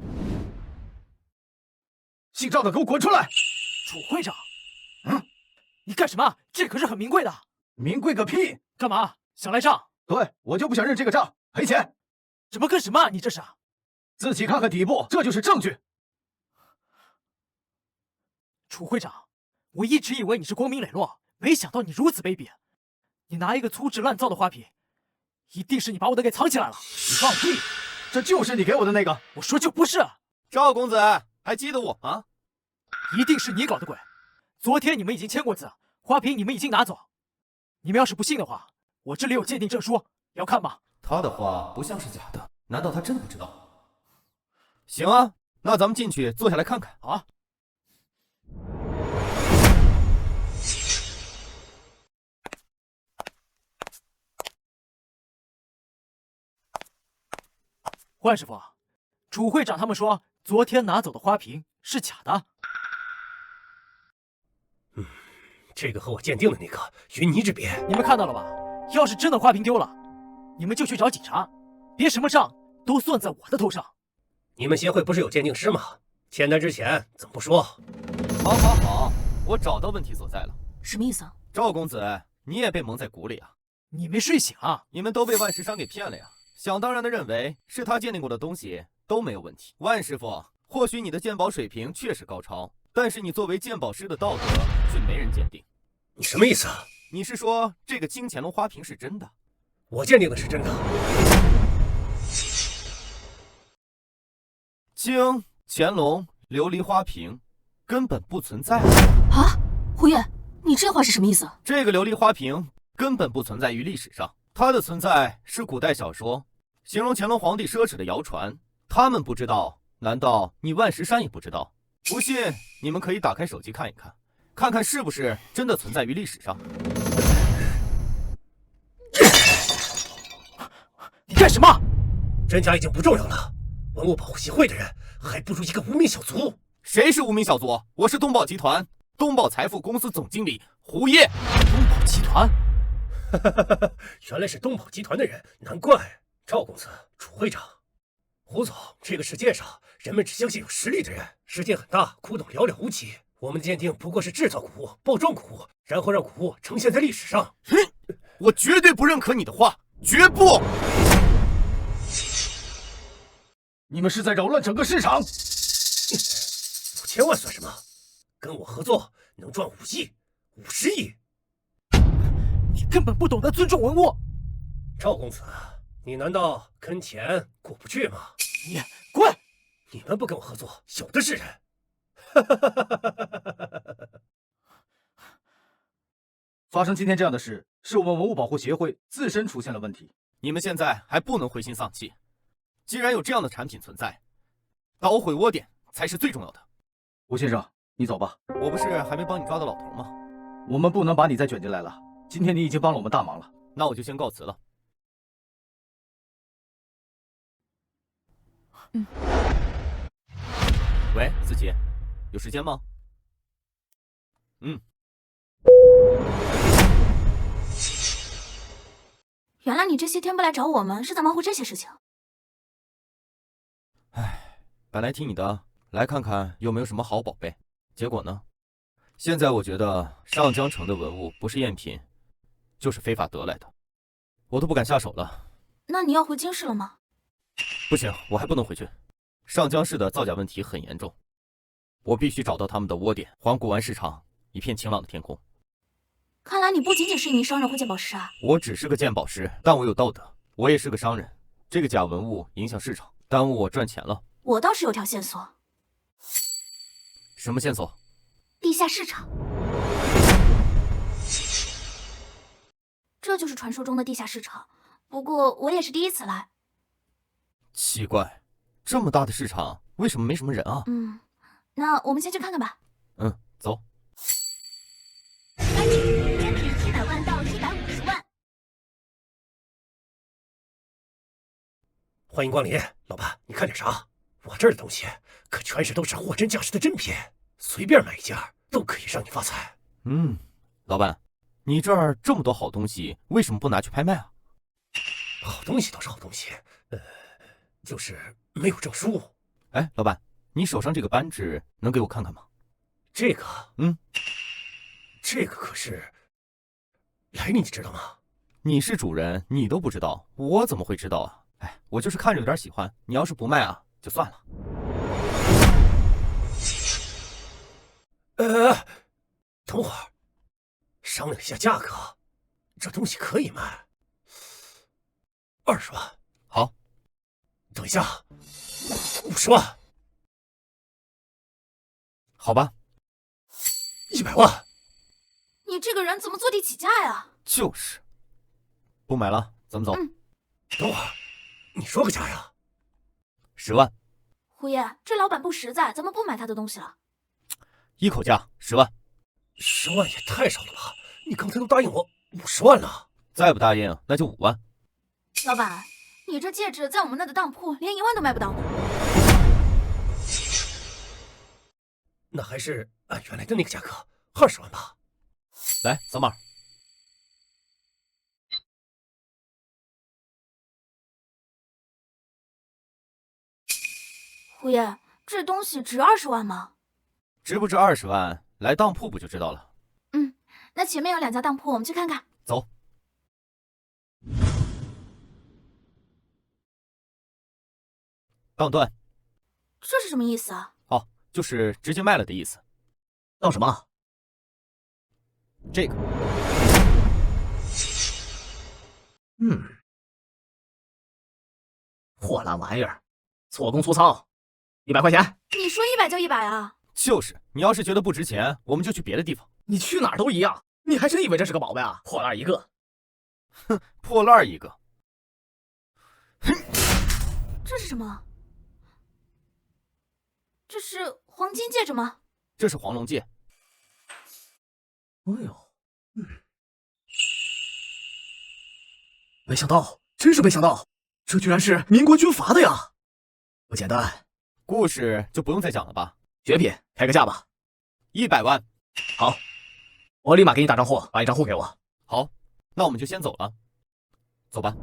姓赵的给我滚出来！楚会长，你干什么？这可是很名贵的。名贵个屁！干嘛？想赖账？对，我就不想认这个账，赔钱。什么跟什么？你这是？自己看看底部，这就是证据。楚会长，我一直以为你是光明磊落，没想到你如此卑鄙。你拿一个粗制滥造的花瓶，一定是你把我的给藏起来了。你放屁！这就是你给我的那个。我说就不是。赵公子还记得我啊？一定是你搞的鬼。昨天你们已经签过字，花瓶你们已经拿走。你们要是不信的话，我这里有鉴定证书，要看吗？他的话不像是假的，难道他真的不知道？行啊，那咱们进去坐下来看看。好啊。万师傅，楚会长他们说昨天拿走的花瓶是假的。这个和我鉴定的那个云泥之别，你们看到了吧？要是真的花瓶丢了，你们就去找警察，别什么账都算在我的头上。你们协会不是有鉴定师吗？签单之前怎么不说？好，我找到问题所在了。什么意思啊？赵公子，你也被蒙在鼓里啊！你没睡醒啊？你们都被万石山给骗了呀！想当然的认为是他鉴定过的东西都没有问题。万师傅，或许你的鉴宝水平确实高超，但是你作为鉴宝师的道德却没人鉴定。你什么意思啊？你是说这个金乾隆花瓶是真的？我鉴定的是真的。金乾隆琉璃花瓶根本不存在啊！胡月，你这话是什么意思？这个琉璃花瓶根本不存在于历史上，它的存在是古代小说形容乾隆皇帝奢侈的谣传。他们不知道，难道你万石山也不知道？不信，你们可以打开手机看一看，看看是不是真的存在于历史上。你干什么？真假已经不重要了，文物保护协会的人还不如一个无名小卒。谁是无名小卒？我是东宝集团东宝财富公司总经理胡烨。东宝集团？原来是东宝集团的人，难怪。赵公子、楚会长、胡总，这个世界上人们只相信有实力的人。世界很大，古董寥寥无几。我们的鉴定不过是制造古物、包装古物，然后让古物呈现在历史上。我绝对不认可你的话，绝不！你们是在扰乱整个市场！5000万算什么？跟我合作能赚5亿、50亿。你根本不懂得尊重文物。赵公子，你难道跟钱过不去吗？你滚！你们不跟我合作，有的是人。发生今天这样的事，是我们文物保护协会自身出现了问题。你们现在还不能灰心丧气，既然有这样的产品存在，捣毁窝点才是最重要的。吴先生，你走吧。我不是还没帮你抓到老头吗？我们不能把你再卷进来了。今天你已经帮了我们大忙了，那我就先告辞了。喂，思琪，有时间吗？原来你这些天不来找我们，是在忙活这些事情。本来听你的，来看看有没有什么好宝贝。结果呢？现在我觉得上江城的文物不是赝品，就是非法得来的，我都不敢下手了。那你要回京市了吗？不行，我还不能回去。上江市的造假问题很严重，我必须找到他们的窝点，还古玩市场一片晴朗的天空。看来你不仅仅是一名商人或鉴宝师啊。我只是个鉴宝师，但我有道德。我也是个商人，这个假文物影响市场，耽误我赚钱了。我倒是有条线索。什么线索？地下市场。这就是传说中的地下市场，不过我也是第一次来。奇怪，这么大的市场，为什么没什么人啊？那我们先去看看吧。走。该区域赝品700万到150万。欢迎光临，老板，你看点啥？我这儿的东西可全是都是货真价实的真品，随便买一件都可以让你发财。老板，你这儿这么多好东西，为什么不拿去拍卖啊？好东西倒是好东西，就是没有证书。哎，老板，你手上这个扳指能给我看看吗？这个，这个可是来历，你知道吗？你是主人，你都不知道，我怎么会知道啊？哎，我就是看着有点喜欢，你要是不卖啊，就算了。等会儿，商量一下价格，这东西可以卖20万。好，等一下，50万。好吧，100万。你这个人怎么坐地起价呀？就是，不买了，咱们走。等会儿，你说个价呀？10万。胡爷，这老板不实在，咱们不买他的东西了。一口价10万，10万也太少了吧？你刚才都答应我50万了，再不答应那就5万。老板，你这戒指在我们那的当铺连1万都卖不到呢。那还是按原来的那个价格，20万吧。来，扫码。胡爷，这东西值20万吗？值不值20万，来当铺不就知道了。那前面有2家当铺，我们去看看。走。当断。这是什么意思啊？哦，就是直接卖了的意思。当什么？这个。破烂玩意儿，错工粗糙，100块钱。你说100就100啊？就是，你要是觉得不值钱，我们就去别的地方。你去哪儿都一样，你还真以为这是个宝贝啊？破烂一个。哼，破烂一个。这是什么？这是黄金戒指吗？这是黄龙戒。哎呦，没想到，真是没想到，这居然是民国军阀的呀！不简单。故事就不用再讲了吧？绝品，开个价吧。100万。好，我立马给你打账户，把你账户给我。好，那我们就先走了。走吧。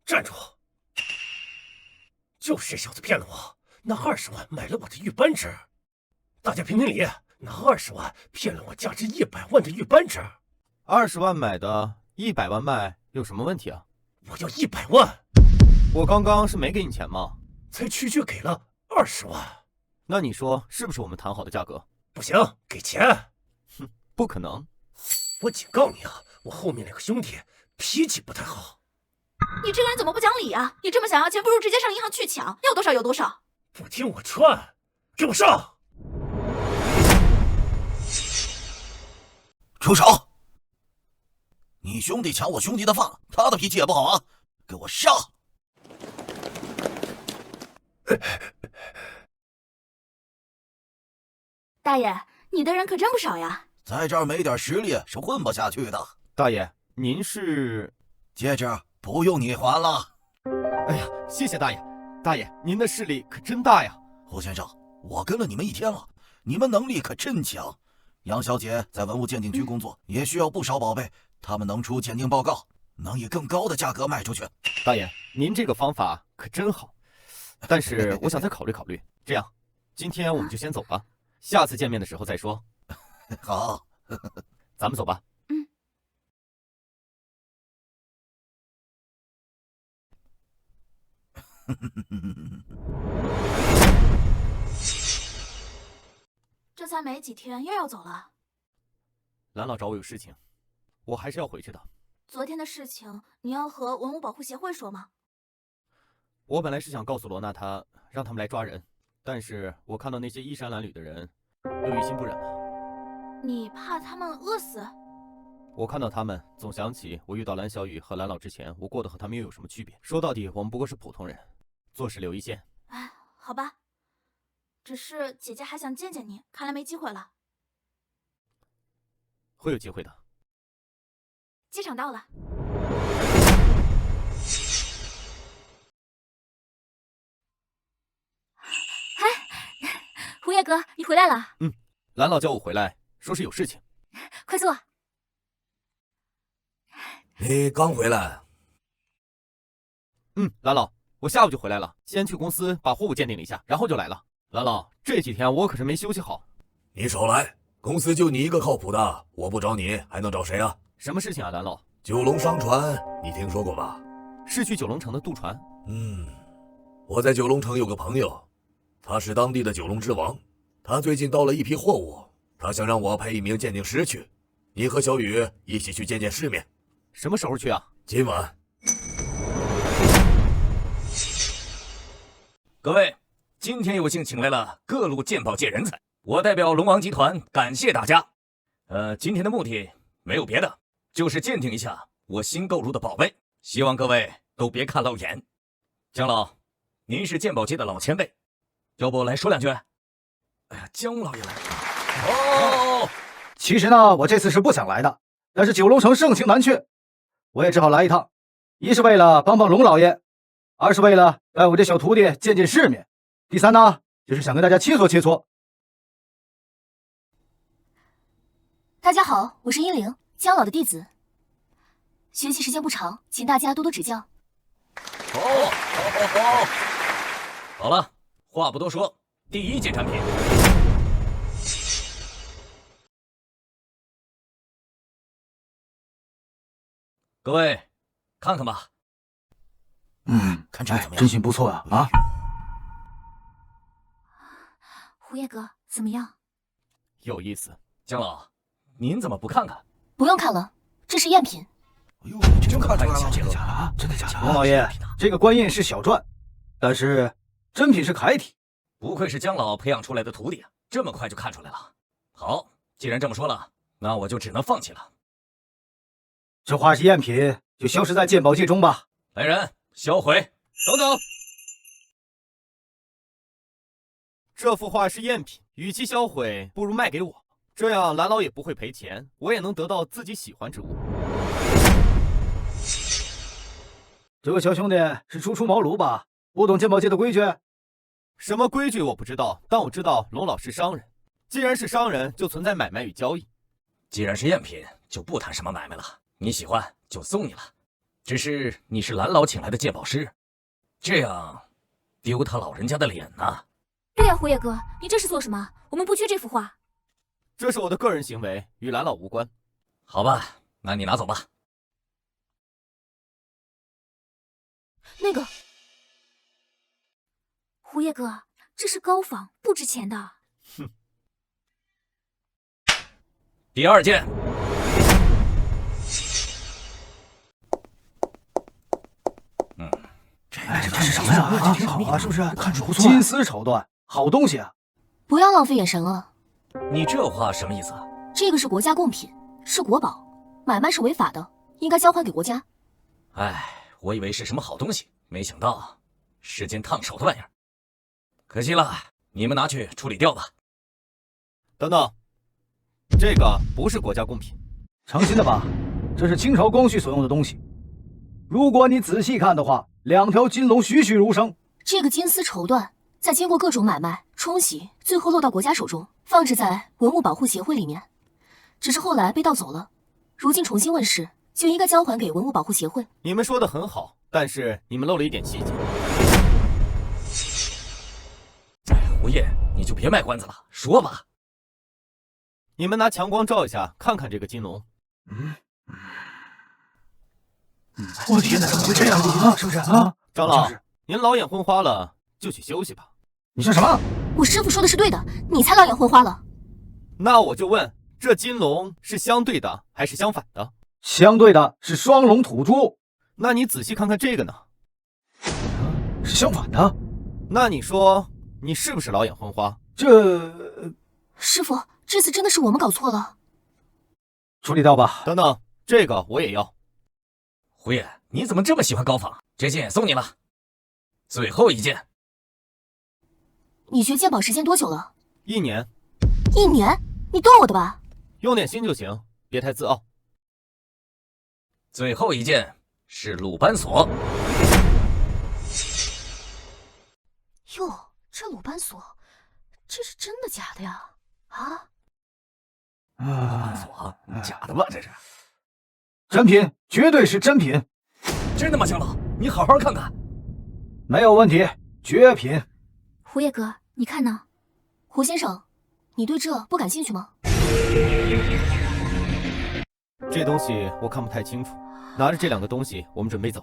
站住！就是这小子骗了我，拿20万买了我的玉扳指。大家评评理，拿20万骗了我价值100万的玉扳指。20万买的，100万卖，有什么问题啊？我要100万。我刚刚是没给你钱吗？才区区给了20万。那你说是不是我们谈好的价格？不行，给钱。哼，不可能。我警告你啊，我后面那个兄弟脾气不太好。你这个人怎么不讲理啊？你这么想要钱，不如直接上银行去抢，要多少有多少。不听我劝，给我上！住手！你兄弟抢我兄弟的饭，他的脾气也不好啊！给我上！大爷，你的人可真不少呀！在这儿没点实力是混不下去的。大爷，您是？戒指不用你还了。哎呀，谢谢大爷。大爷，您的势力可真大呀！胡先生，我跟了你们1天了，你们能力可真强。杨小姐在文物鉴定局工作，也需要不少宝贝，他们能出鉴定报告，能以更高的价格卖出去。大爷，您这个方法可真好，但是我想再考虑考虑。这样，今天我们就先走吧，下次见面的时候再说。好，咱们走吧。这才没几天又要走了。蓝老找我有事情，我还是要回去的。昨天的事情你要和文物保护协会说吗？我本来是想告诉罗娜她，让他们来抓人，但是我看到那些衣衫褴褛的人，又于心不忍了。你怕他们饿死？我看到他们，总想起我遇到蓝小雨和蓝老之前，我过得和他们又有什么区别？说到底，我们不过是普通人，做事留一线。哎，好吧。只是姐姐还想见见你，看来没机会了。会有机会的。机场到了。嗨，胡爷哥，你回来了。蓝老叫我回来，说是有事情。快坐。你刚回来？蓝老，我下午就回来了，先去公司把货物鉴定了一下，然后就来了。蓝老，这几天我可是没休息好。你少来，公司就你一个靠谱的，我不找你还能找谁啊？什么事情啊，蓝老？九龙商船，你听说过吧？是去九龙城的渡船。我在九龙城有个朋友，他是当地的九龙之王，他最近到了一批货物，他想让我派1名鉴定师去，你和小雨一起去见见世面。什么时候去啊？今晚。各位，今天有幸请来了各路鉴宝界人才，我代表龙王集团感谢大家。今天的目的没有别的，就是鉴定一下我新购入的宝贝，希望各位都别看漏眼。姜老，您是鉴宝界的老前辈，要不来说两句？哎呀，姜老爷来了。哦，其实呢，我这次是不想来的，但是九龙城盛情难却，我也只好来一趟。一是为了帮帮龙老爷，二是为了带我这小徒弟见见世面，第三呢，就是想跟大家切磋切磋。大家好，我是殷灵，姜老的弟子。学习时间不长，请大家多多指教。好了，话不多说，第一件产品。各位，看看吧。看这个怎么样？真心不错啊！啊，胡叶哥怎么样？有意思。姜老，您怎么不看看？不用看了，这是赝品。哎呦，真看出来了，真的假的？龙老爷，这个官印是小篆，但是真品是楷体。不愧是姜老培养出来的徒弟啊，这么快就看出来了。好，既然这么说了，那我就只能放弃了。这画是赝品，就消失在鉴宝界中吧。来人，销毁！等等，这幅画是赝品，与其销毁，不如卖给我，这样蓝老也不会赔钱，我也能得到自己喜欢之物。这位小兄弟是初出茅庐吧？不懂鉴宝界的规矩？什么规矩我不知道，但我知道龙老是商人。既然是商人，就存在买卖与交易。既然是赝品，就不谈什么买卖了。你喜欢就送你了。只是你是蓝老请来的鉴宝师，这样丢他老人家的脸呢？对呀，胡叶哥，你这是做什么？我们不缺这幅画。这是我的个人行为，与蓝老无关。好吧，那你拿走吧。那个，胡叶哥，这是高仿，不值钱的。哼。第二件。这是什么呀？挺好啊，是不是？看着不错。金丝绸缎，好东西啊！不要浪费眼神了。你这话什么意思啊？这个是国家贡品，是国宝，买卖是违法的，应该交还给国家。哎，我以为是什么好东西，没想到是件烫手的玩意儿。可惜了，你们拿去处理掉吧。等等，这个不是国家贡品。诚心的吧？这是清朝光绪所用的东西。如果你仔细看的话，两条金龙栩栩如生。这个金丝绸缎，在经过各种买卖、冲洗，最后落到国家手中，放置在文物保护协会里面。只是后来被盗走了，如今重新问世，就应该交还给文物保护协会。你们说的很好，但是你们漏了一点细节。胡叶，你就别卖关子了，说吧。你们拿强光照一下，看看这个金龙。我天哪，怎么会这样啊？是不是啊？长老，您老眼昏花了，就去休息吧。你说什么？我师傅说的是对的，你才老眼昏花了。那我就问，这金龙是相对的还是相反的？相对的是双龙吐珠。那你仔细看看这个呢？是相反的。那你说你是不是老眼昏花？师傅，这次真的是我们搞错了。处理掉吧。等等，这个我也要。胡叶，你怎么这么喜欢高仿？这件也送你了。最后一件。你学鉴宝时间多久了？1年。1年？你逗我的吧？用点心就行，别太自傲。最后一件是鲁班锁。哟，这鲁班锁，这是真的假的呀？啊？鲁班锁，假的吧？这是。真品，绝对是真品。真的吗，姜老？你好好看看。没有问题，绝品。胡叶哥，你看呢？胡先生，你对这不感兴趣吗？这东西我看不太清楚，拿着这2个东西，我们准备走。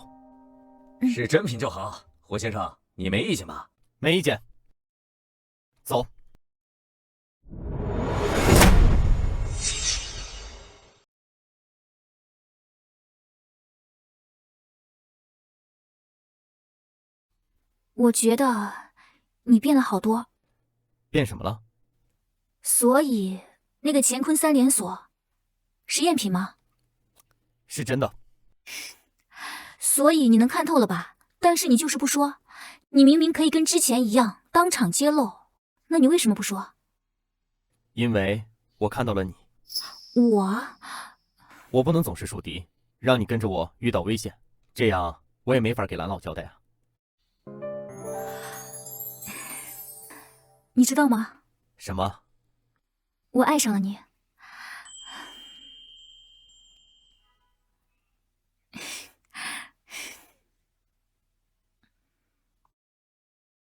是真品就好。胡先生，你没意见吧？没意见。走。我觉得你变了好多。变什么了？所以那个乾坤3连锁是赝品吗？是真的。所以你能看透了吧？但是你就是不说，你明明可以跟之前一样当场揭露，那你为什么不说？因为我看到了你。我不能总是树敌，让你跟着我遇到危险，这样我也没法给蓝老交代啊。你知道吗？什么？我爱上了你。